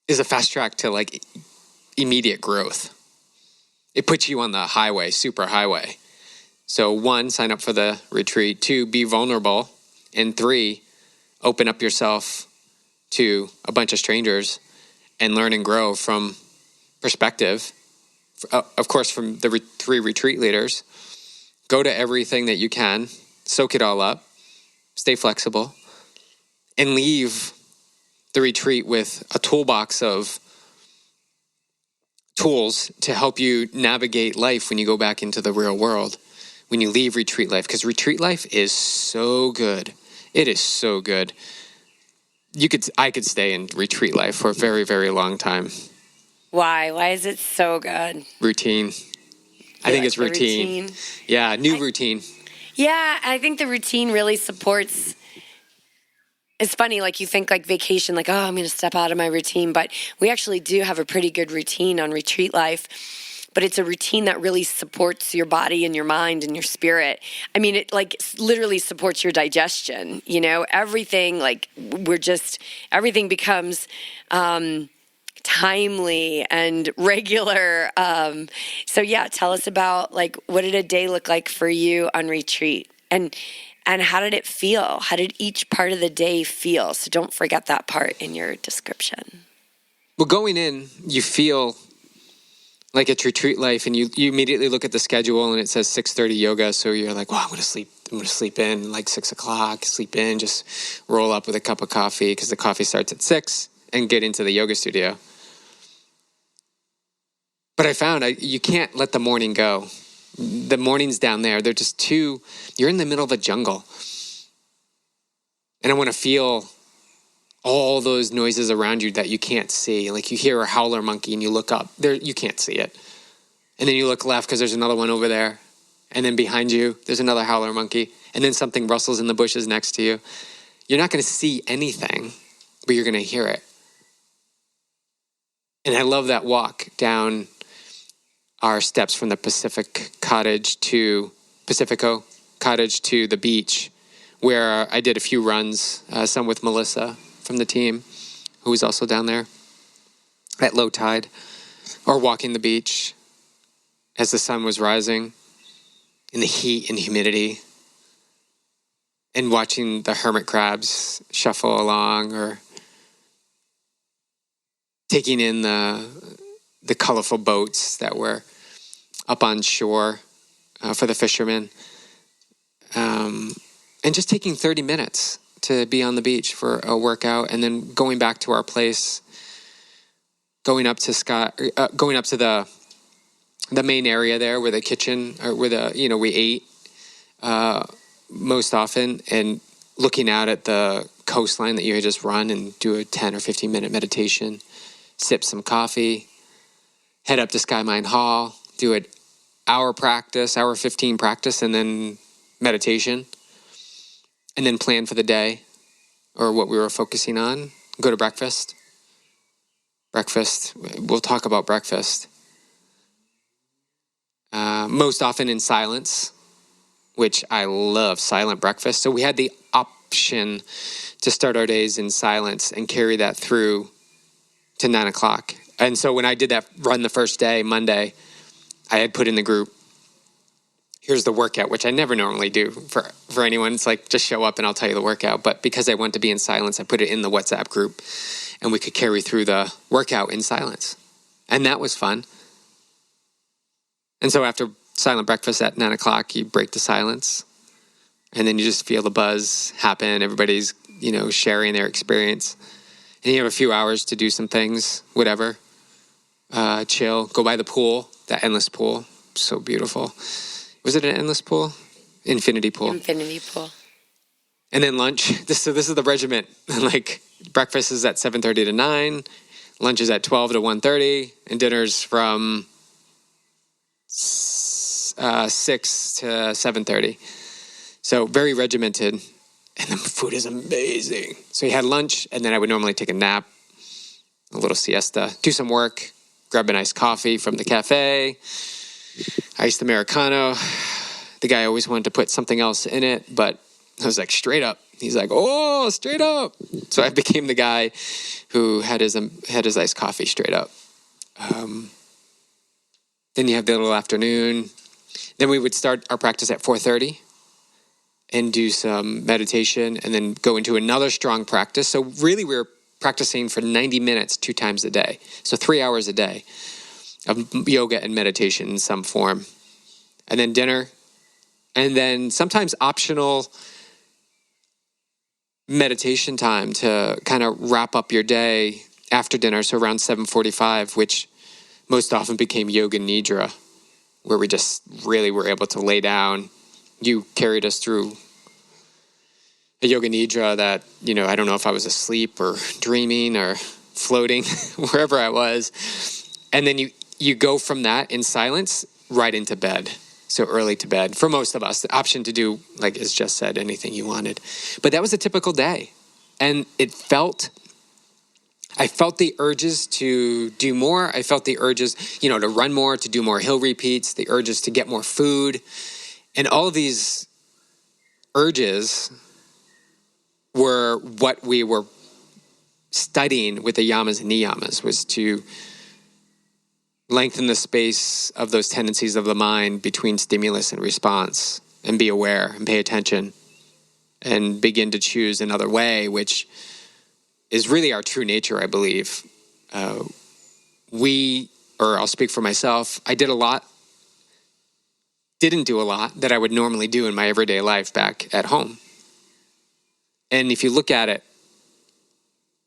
is a fast track to like immediate growth. It puts you on the highway, super highway. So 1, sign up for the retreat. 2, be vulnerable. And 3, open up yourself to a bunch of strangers and learn and grow from perspective. Of course, from the 3 retreat leaders. Go to everything that you can, soak it all up, stay flexible, and leave the retreat with a toolbox of tools to help you navigate life when you go back into the real world, when you leave retreat life. Because retreat life is so good. It is so good. I could stay in retreat life for a very, very long time. Why? Why is it so good? Routine. I think it's routine. Yeah, routine. Yeah, I think the routine really supports. It's funny, like you think like vacation, like, oh, I'm going to step out of my routine. But we actually do have a pretty good routine on retreat life. But it's a routine that really supports your body and your mind and your spirit. I mean, it like literally supports your digestion, you know, everything like everything becomes timely and regular. So yeah, tell us about like, what did a day look like for you on retreat? And how did it feel? How did each part of the day feel? So don't forget that part in your description. Well, going in, you feel like it's retreat life, and you immediately look at the schedule and it says 6:30 yoga. So you're like, well, I'm going to sleep in like 6 o'clock, sleep in, just roll up with a cup of coffee because the coffee starts at 6 and get into the yoga studio. But I found you can't let the morning go. The mornings down there, they're just you're in the middle of a jungle. And I want to feel all those noises around you that you can't see. Like you hear a howler monkey and you look up, you can't see it. And then you look left because there's another one over there. And then behind you, there's another howler monkey. And then something rustles in the bushes next to you. You're not going to see anything, but you're going to hear it. And I love that walk down our steps from the Pacifico cottage to the beach, where I did a few runs, some with Melissa from the team, who was also down there at low tide, or walking the beach as the sun was rising in the heat and humidity, and watching the hermit crabs shuffle along, or taking in the colorful boats that were up on shore for the fishermen, and just taking 30 minutes to be on the beach for a workout, and then going back to our place, going up to the main area there where the kitchen, or where we ate most often, and looking out at the coastline that you had just run, and do a 10 or 15 minute meditation, sip some coffee, head up to Sky Mine Hall, do an hour 15 practice, and then meditation, and then plan for the day or what we were focusing on. Go to breakfast. We'll talk about breakfast. Most often in silence, which I love silent breakfast. So we had the option to start our days in silence and carry that through to 9 o'clock. And so when I did that run the first day, Monday, I had put in the group, here's the workout, which I never normally do for anyone. It's like, just show up and I'll tell you the workout. But because I want to be in silence, I put it in the WhatsApp group, and we could carry through the workout in silence. And that was fun. And so after silent breakfast at 9 o'clock, you break the silence, and then you just feel the buzz happen. Everybody's, sharing their experience. And you have a few hours to do some things, whatever. Chill, go by the pool, that endless pool. So beautiful. Was it an endless pool? Infinity pool. Infinity pool. And then lunch. This is the regiment. Like, breakfast is at 7:30 to 9. Lunch is at 12 to 1:30. And dinner's from 6 to 7:30. So very regimented. And the food is amazing. So we had lunch, and then I would normally take a nap, a little siesta, do some work, grab a nice coffee from the cafe, iced Americano. The guy always wanted to put something else in it, but I was like, straight up. He's like, oh, straight up. So I became the guy who had his iced coffee straight up. Then you have the little afternoon. Then we would start our practice at 4:30 and do some meditation and then go into another strong practice. So really we were practicing for 90 minutes 2 times a day. So 3 hours a day of yoga and meditation in some form. And then dinner. And then sometimes optional meditation time to kind of wrap up your day after dinner. So around 7:45, which most often became yoga nidra, where we just really were able to lay down. You carried us through a yoga nidra that, I don't know if I was asleep or dreaming or floating, wherever I was. And then you go from that in silence right into bed. So early to bed. For most of us, the option to do, like as Jess said, anything you wanted. But that was a typical day. And I felt the urges to do more. I felt the urges, to run more, to do more hill repeats, the urges to get more food. And all of these urges were what we were studying with the yamas and niyamas, was to lengthen the space of those tendencies of the mind between stimulus and response, and be aware and pay attention and begin to choose another way, which is really our true nature, I believe. I'll speak for myself, I didn't do a lot that I would normally do in my everyday life back at home. And if you look at it,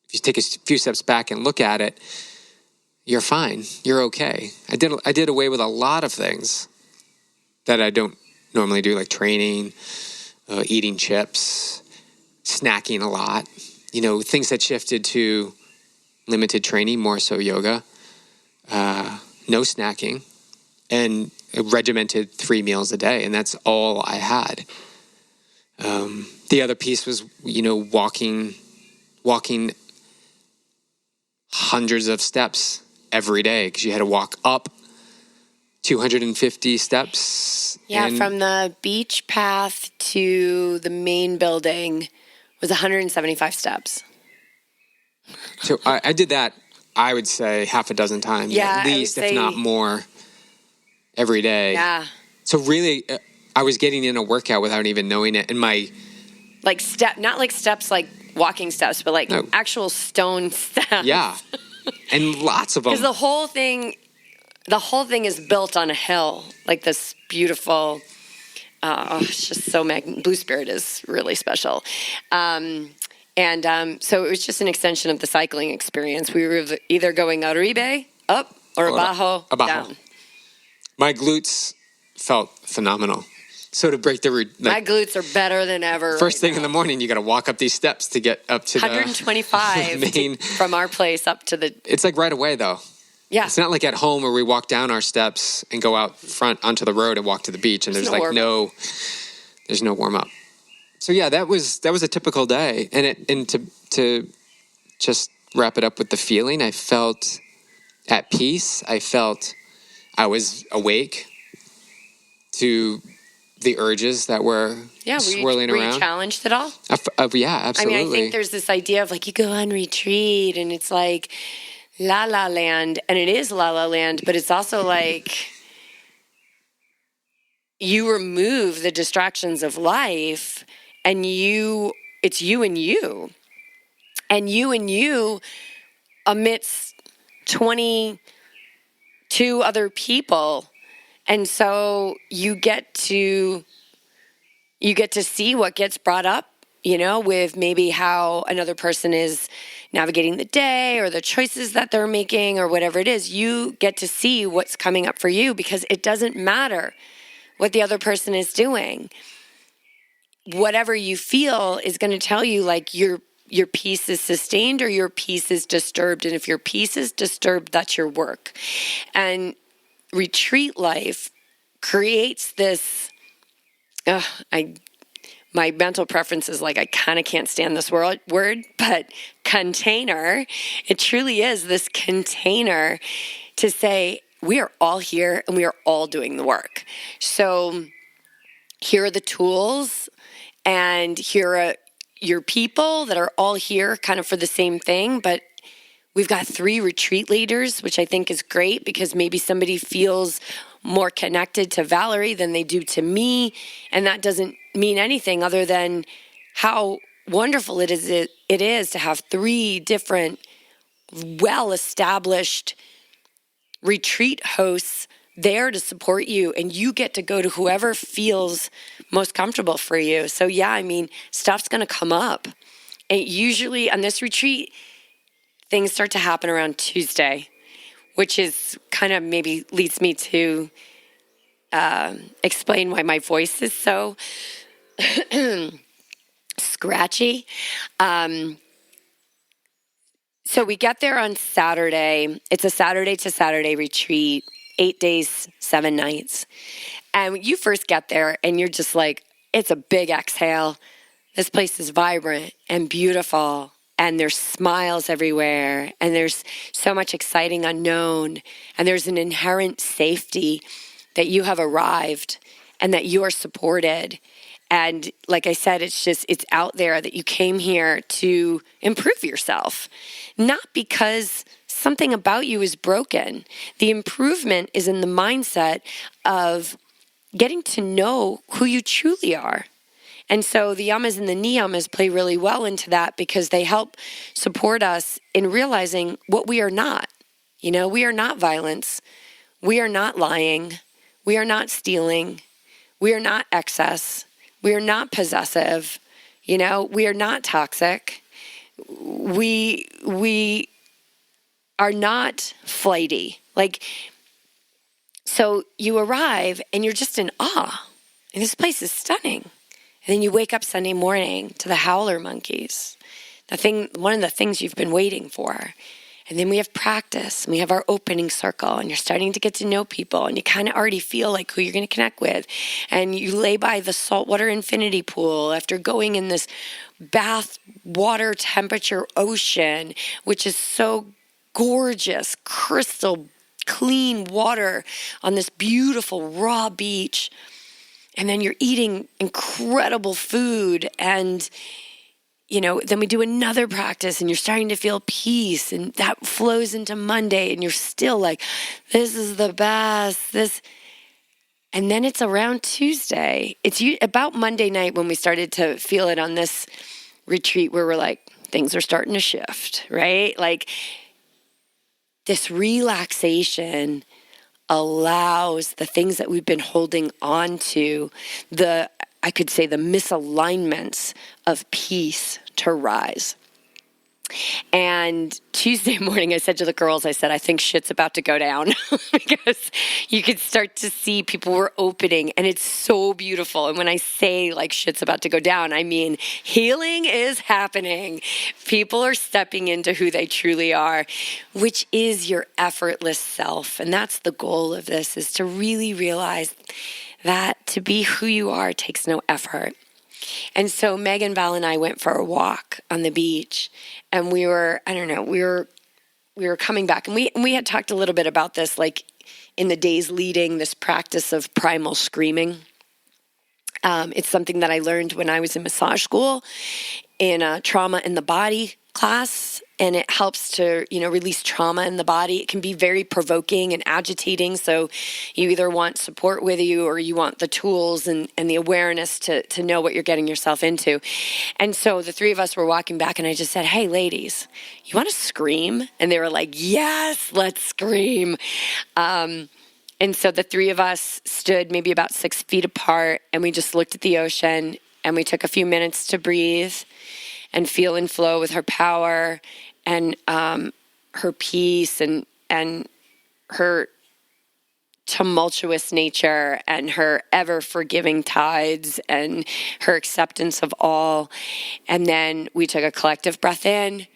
if you take a few steps back and look at it, you're fine. You're okay. I did away with a lot of things that I don't normally do, like training, eating chips, snacking a lot. Things that shifted to limited training, more so yoga, no snacking, and a regimented 3 meals a day. And that's all I had. The other piece was, walking hundreds of steps every day, because you had to walk up 250 steps. Yeah, from the beach path to the main building was 175 steps. So I did that, I would say, half a dozen times, at least, if not more, every day. Yeah. So really, I was getting in a workout without even knowing it. And not like steps like walking steps, but actual stone steps. Yeah. And lots of them. Because the whole thing is built on a hill, like this beautiful, it's just so Blue Spirit is really special. So it was just an extension of the cycling experience. We were either going arriba, up, or abajo, down. My glutes felt phenomenal. So to break the my glutes are better than ever. First thing in the morning, you got to walk up these steps to get up to 125 the main, from our place up to the. It's like right away though. Yeah. It's not like at home where we walk down our steps and go out front onto the road and walk to the beach, and there's no warm up. So yeah, that was a typical day, and to just wrap it up with the feeling, I felt at peace. I felt I was awake to the urges that were swirling around. Were you challenged at all? Yeah, absolutely. I think there's this idea of you go on retreat and it's like la la land, and it is la la land, but it's also like you remove the distractions of life, and it's you and you amidst 22 other people. And so you get to see what gets brought up, with maybe how another person is navigating the day or the choices that they're making or whatever it is. You get to see what's coming up for you, because it doesn't matter what the other person is doing. Whatever you feel is going to tell you your peace is sustained or your peace is disturbed. And if your peace is disturbed, that's your work. And retreat life creates this, my mental preference is like, I kind of can't stand this word, but container. It truly is this container to say, we are all here and we are all doing the work. So here are the tools, and here are your people that are all here kind of for the same thing. But we've got 3 retreat leaders, which I think is great because maybe somebody feels more connected to Valerie than they do to me. And that doesn't mean anything other than how wonderful it is to have 3 different well-established retreat hosts there to support you, and you get to go to whoever feels most comfortable for you. So yeah, I mean, stuff's going to come up. And usually on this retreat, things start to happen around Tuesday, which is kind of maybe leads me to explain why my voice is so scratchy. So we get there on Saturday. It's a Saturday to Saturday retreat, 8 days, 7 nights. And you first get there and you're just like, it's a big exhale. This place is vibrant and beautiful. And there's smiles everywhere. And there's so much exciting unknown. And there's an inherent safety that you have arrived and that you are supported. And like I said, it's out there that you came here to improve yourself, not because something about you is broken. The improvement is in the mindset of getting to know who you truly are. And so the yamas and the niyamas play really well into that because they help support us in realizing what we are not. You know, we are not violence. We are not lying. We are not stealing. We are not excess. We are not possessive. You know, we are not toxic. We are not flighty. Like, so you arrive and you're just in awe. And this place is stunning. And then you wake up Sunday morning to the howler monkeys, one of the things you've been waiting for. And then we have practice, and we have our opening circle, and you're starting to get to know people, and you kind of already feel like who you're going to connect with. And you lay by the saltwater infinity pool after going in this bath water temperature ocean, which is so gorgeous, crystal clean water on this beautiful raw beach. And then you're eating incredible food, and you know, then we do another practice and you're starting to feel peace, and that flows into Monday and you're still like, this is the best, and then it's around Tuesday. It's about Monday night when we started to feel it on this retreat where we're like, things are starting to shift, right? Like this relaxation allows the things that we've been holding on to, I could say the misalignments of peace to rise. And Tuesday morning, I said to the girls, I think shit's about to go down because you could start to see people were opening, and it's so beautiful. And when I say like shit's about to go down, I mean healing is happening. People are stepping into who they truly are, which is your effortless self. And that's the goal of this, is to really realize that to be who you are takes no effort. And so Megan, Val, and I went for a walk on the beach, and we were coming back, and we had talked a little bit about this, like in the days leading this practice of primal screaming. It's something that I learned when I was in massage school in a trauma in the body class, and it helps to, release trauma in the body. It can be very provoking and agitating, so you either want support with you or you want the tools and the awareness to know what you're getting yourself into. And so the 3 of us were walking back, and I just said, hey, ladies, you want to scream? And they were like, yes, let's scream. And so the 3 of us stood maybe about 6 feet apart, and we just looked at the ocean, and we took a few minutes to breathe and feel and flow with her power and her peace and her tumultuous nature and her ever-forgiving tides and her acceptance of all. And then we took a collective breath in,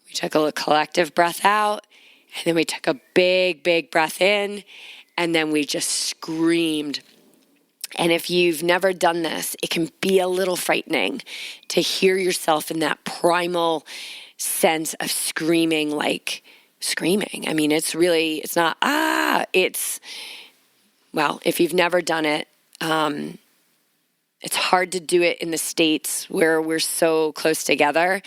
we took a collective breath out, and then we took a big, big breath in, And then we just screamed. And if you've never done this, it can be a little frightening to hear yourself in that primal sense of screaming, like screaming. I mean, it's not, well, if you've never done it, it's hard to do it in the States where we're so close together.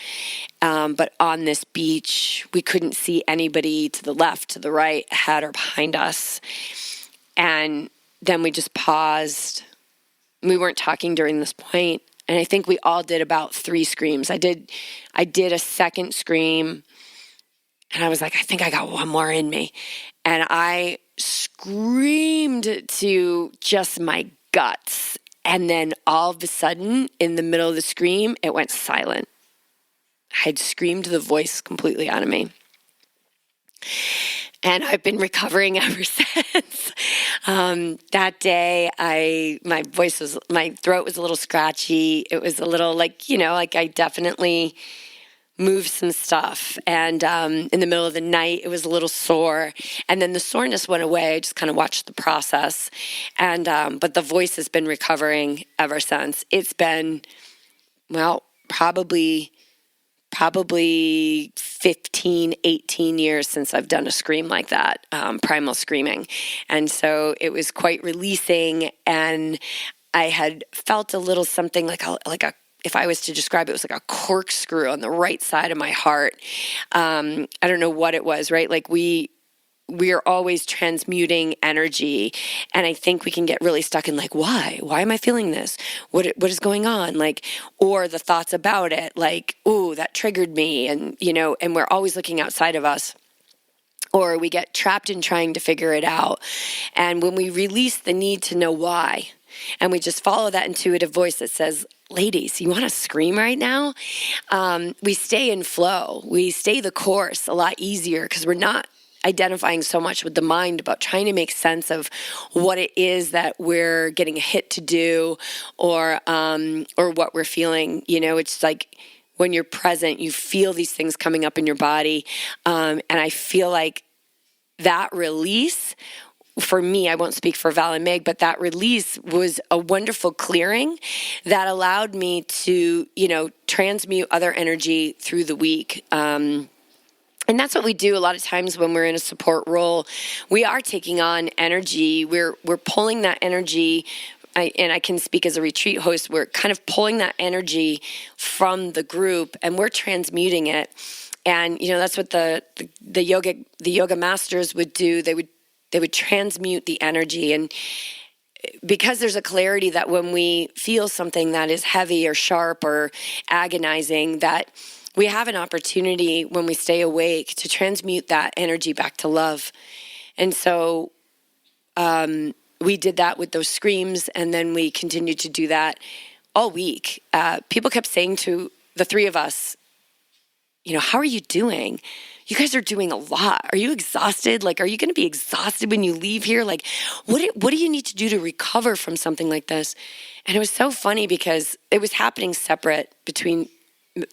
But on this beach, we couldn't see anybody to the left, to the right, ahead or behind us. And then we just paused. We weren't talking during this point. And I think we all did about 3 screams. I did a second scream. And I was like, I think I got one more in me. And I screamed to just my guts. And then all of a sudden, in the middle of the scream, it went silent. I had screamed the voice completely out of me. And I've been recovering ever since. That day, my throat was a little scratchy. It was a little like I definitely moved some stuff. And in the middle of the night, it was a little sore. And then the soreness went away. I just kind of watched the process. And but the voice has been recovering ever since. It's been, well, probably 15, 18 years since I've done a scream like that, primal screaming. And so it was quite releasing. And I had felt a little something like a if I was to describe it was like a corkscrew on the right side of my heart. I don't know what it was, right? Like we are always transmuting energy. And I think we can get really stuck in like, why? Why am I feeling this? What is going on? Like, or the thoughts about it, like, ooh, that triggered me. And, and we're always looking outside of us. Or we get trapped in trying to figure it out. And when we release the need to know why, and we just follow that intuitive voice that says, ladies, you want to scream right now? We stay in flow. We stay the course a lot easier because we're not identifying so much with the mind about trying to make sense of what it is that we're getting a hit to do or what we're feeling. It's like when you're present, you feel these things coming up in your body. And I feel like that release, for me, I won't speak for Val and Meg, but that release was a wonderful clearing that allowed me to, transmute other energy through the week. And that's what we do a lot of times when we're in a support role. We are taking on energy. We're pulling that energy. And I can speak as a retreat host. We're kind of pulling that energy from the group, and we're transmuting it. And that's what the yoga masters would do. They would transmute the energy. And because there's a clarity that when we feel something that is heavy or sharp or agonizing, that we have an opportunity when we stay awake to transmute that energy back to love. And so we did that with those screams, and then we continued to do that all week. People kept saying to the 3 of us, how are you doing? You guys are doing a lot. Are you exhausted? Like, are you going to be exhausted when you leave here? Like, what do you need to do to recover from something like this? And it was so funny because it was happening separate between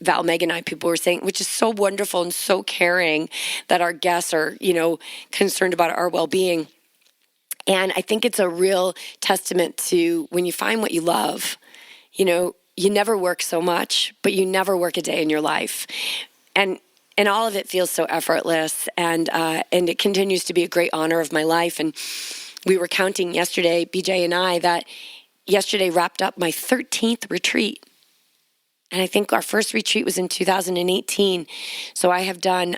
Val, Meg, and I. People were saying, which is so wonderful and so caring that our guests are, concerned about our well-being. And I think it's a real testament to when you find what you love, you never work so much, but you never work a day in your life. And all of it feels so effortless, and it continues to be a great honor of my life. And we were counting yesterday, BJ and I, that yesterday wrapped up my 13th retreat. And I think our first retreat was in 2018. So I have done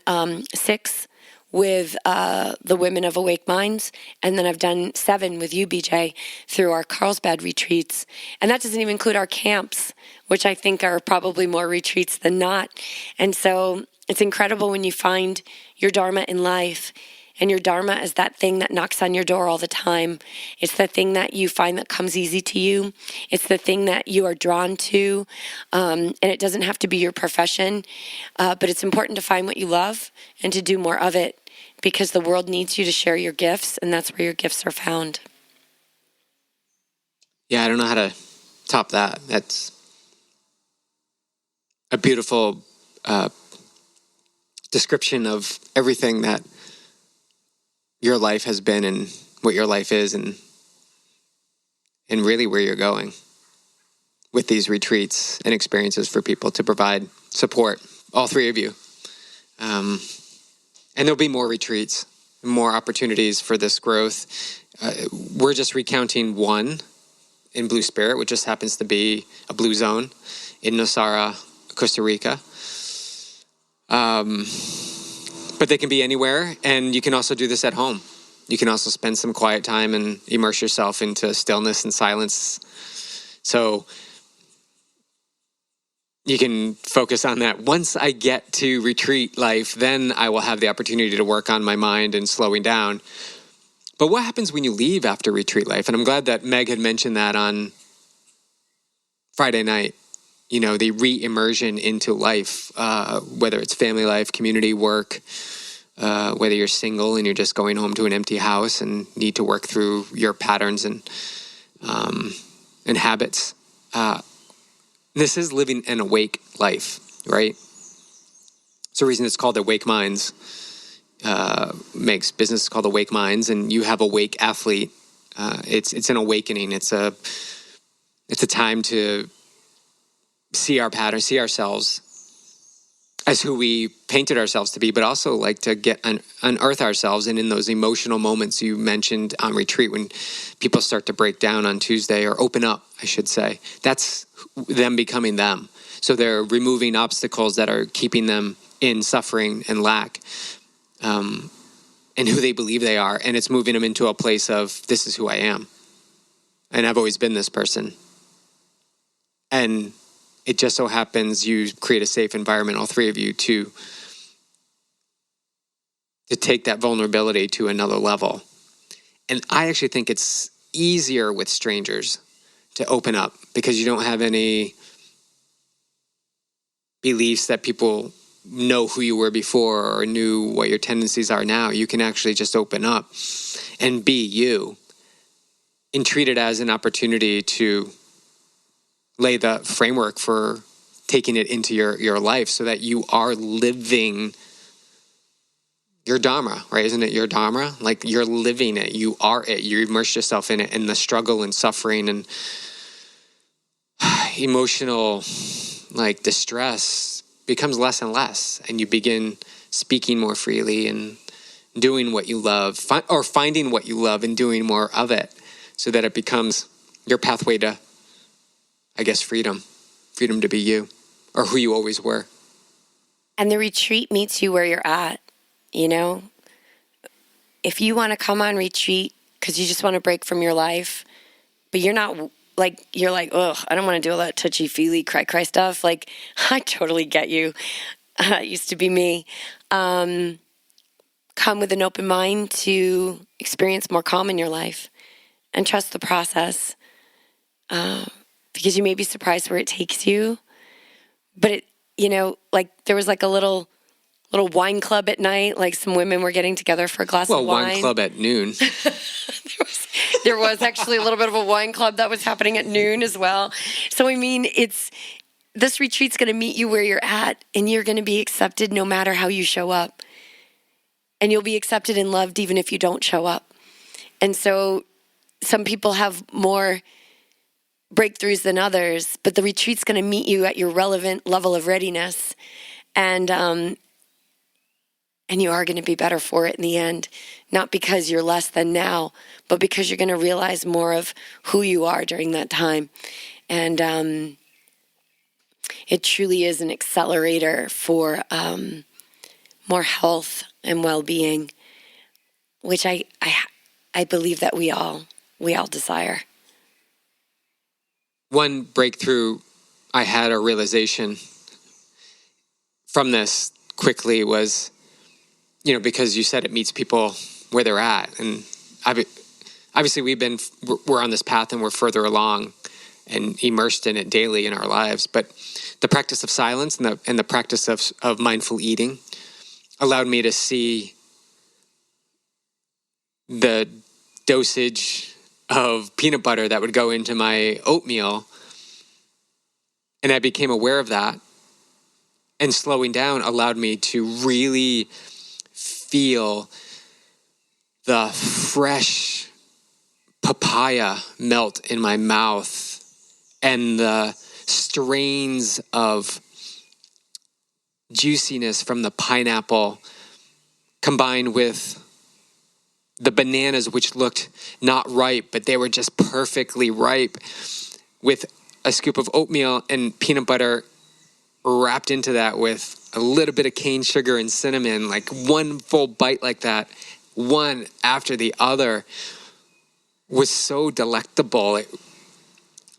6 with the Women of Awake Minds, and then I've done 7 with you, BJ, through our Carlsbad retreats. And that doesn't even include our camps, which I think are probably more retreats than not. And so it's incredible when you find your Dharma in life. And your Dharma is that thing that knocks on your door all the time. It's the thing that you find that comes easy to you. It's the thing that you are drawn to. And it doesn't have to be your profession. But it's important to find what you love and to do more of it, because the world needs you to share your gifts, and that's where your gifts are found. Yeah, I don't know how to top that. That's a beautiful description of everything that your life has been and what your life is and really where you're going with these retreats and experiences for people to provide support, all three of you. And there'll be more retreats, more opportunities for this growth. We're just recounting one in Blue Spirit, which just happens to be a blue zone in Nosara, Costa Rica. But they can be anywhere, and you can also do this at home. You can also spend some quiet time and immerse yourself into stillness and silence. So you can focus on that. Once I get to retreat life, then I will have the opportunity to work on my mind and slowing down. But what happens when you leave after retreat life? And I'm glad that Meg had mentioned that on Friday night. You know, the re-immersion into life, whether it's family life, community work, whether you're single and you're just going home to an empty house and need to work through your patterns and habits. This is living an awake life, right? It's the reason it's called Awake Minds. Meg's business is called Awake Minds, and you have Awake Athlete. It's an awakening. It's a time to see our patterns, see ourselves as who we painted ourselves to be, but also like to unearth ourselves. And in those emotional moments you mentioned on retreat, when people start to break down on Tuesday, or open up, I should say, that's them becoming them. So they're removing obstacles that are keeping them in suffering and lack, and who they believe they are. And it's moving them into a place of, this is who I am. And I've always been this person. And it just so happens you create a safe environment, all three of you, to take that vulnerability to another level. And I actually think it's easier with strangers to open up, because you don't have any beliefs that people know who you were before or knew what your tendencies are now. You can actually just open up and be you, and treat it as an opportunity to lay the framework for taking it into your life, so that you are living your Dharma, right? Isn't it your Dharma? Like, you're living it. You are it. You immerse yourself in it, and the struggle and suffering and emotional like distress becomes less and less, and you begin speaking more freely and doing what you love, or finding what you love and doing more of it, so that it becomes your pathway to, I guess, freedom to be you, or who you always were. And the retreat meets you where you're at, you know? If you want to come on retreat because you just want to break from your life, but you're not, like, you're like, ugh, I don't want to do all that touchy-feely, cry stuff. Like, I totally get you. It used to be me. Come with an open mind to experience more calm in your life, and trust the process. Because you may be surprised where it takes you. But it, you know, like, there was like a little wine club at night. Like, some women were getting together for a glass of wine. Well, wine club at noon. There was actually a little bit of a wine club that was happening at noon as well. So, I mean, this retreat's going to meet you where you're at, and you're going to be accepted no matter how you show up. And you'll be accepted and loved even if you don't show up. And so some people have more breakthroughs than others, but the retreat's going to meet you at your relevant level of readiness. And you are going to be better for it in the end, not because you're less than now, but because you're going to realize more of who you are during that time. And it truly is an accelerator for more health and well-being, which I believe that we all desire. One breakthrough I had, or realization from this quickly, was, you know, because you said it meets people where they're at. And obviously we're on this path, and we're further along and immersed in it daily in our lives. But the practice of silence and the practice of mindful eating allowed me to see the dosage of peanut butter that would go into my oatmeal. And I became aware of that. And slowing down allowed me to really feel the fresh papaya melt in my mouth and the strains of juiciness from the pineapple combined with the bananas, which looked not ripe, but they were just perfectly ripe, with a scoop of oatmeal and peanut butter wrapped into that with a little bit of cane sugar and cinnamon, like one full bite like that, one after the other, was so delectable.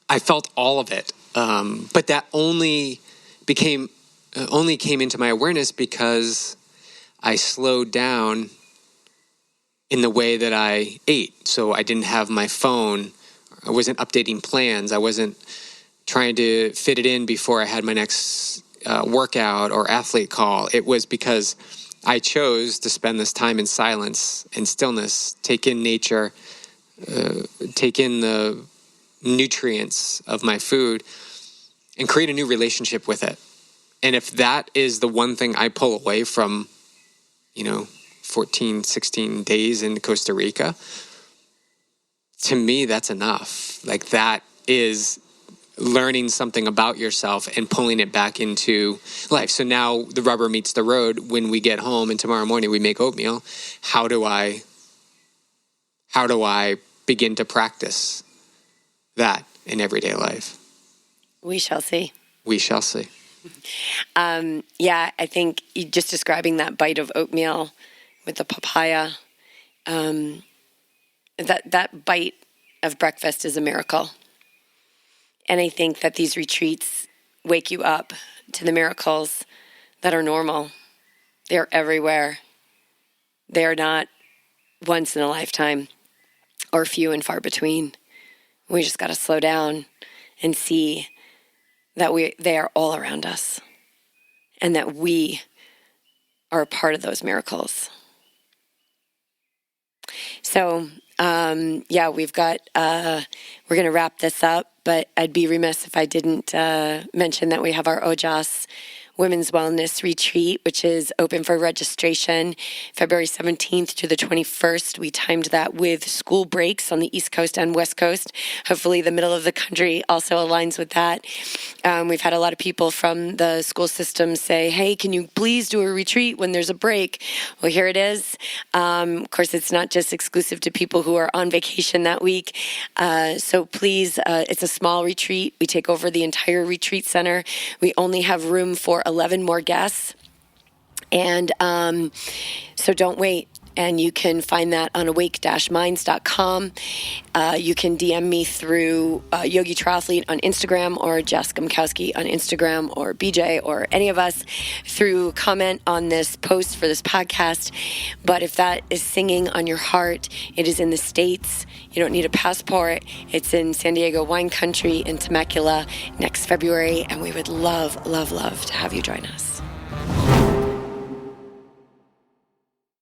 I felt all of it. But that only came into my awareness because I slowed down in the way that I ate. So I didn't have my phone. I wasn't updating plans. I wasn't trying to fit it in before I had my next workout or athlete call. It was because I chose to spend this time in silence and stillness, take in nature, take in the nutrients of my food, and create a new relationship with it. And if that is the one thing I pull away from, 14, 16 days in Costa Rica, to me, that's enough. Like, that is learning something about yourself and pulling it back into life. So now the rubber meets the road. When we get home and tomorrow morning we make oatmeal, how do I begin to practice that in everyday life? We shall see. We shall see. Yeah, I think just describing that bite of oatmeal with the papaya, that bite of breakfast is a miracle. And I think that these retreats wake you up to the miracles that are normal. They're everywhere. They're not once in a lifetime or few and far between. We just got to slow down and see that they are all around us and that we are a part of those miracles. So, we've got, we're going to wrap this up, but I'd be remiss if I didn't mention that we have our Ojas Women's Wellness Retreat, which is open for registration February 17th to the 21st. We timed that with school breaks on the East Coast and West Coast. Hopefully the middle of the country also aligns with that. We've had a lot of people from the school system say, hey, can you please do a retreat when there's a break? Well, here it is. Of course, it's not just exclusive to people who are on vacation that week. So please, it's a small retreat. We take over the entire retreat center. We only have room for 11 more guests. And so don't wait. And you can find that on awake-minds.com. You can DM me through YogiTriathlete on Instagram, or Jessica Mikowski on Instagram, or BJ, or any of us through comment on this post for this podcast. But if that is singing on your heart, it is in the States. You don't need a passport. It's in San Diego wine country in Temecula next February. And we would love, love, love to have you join us.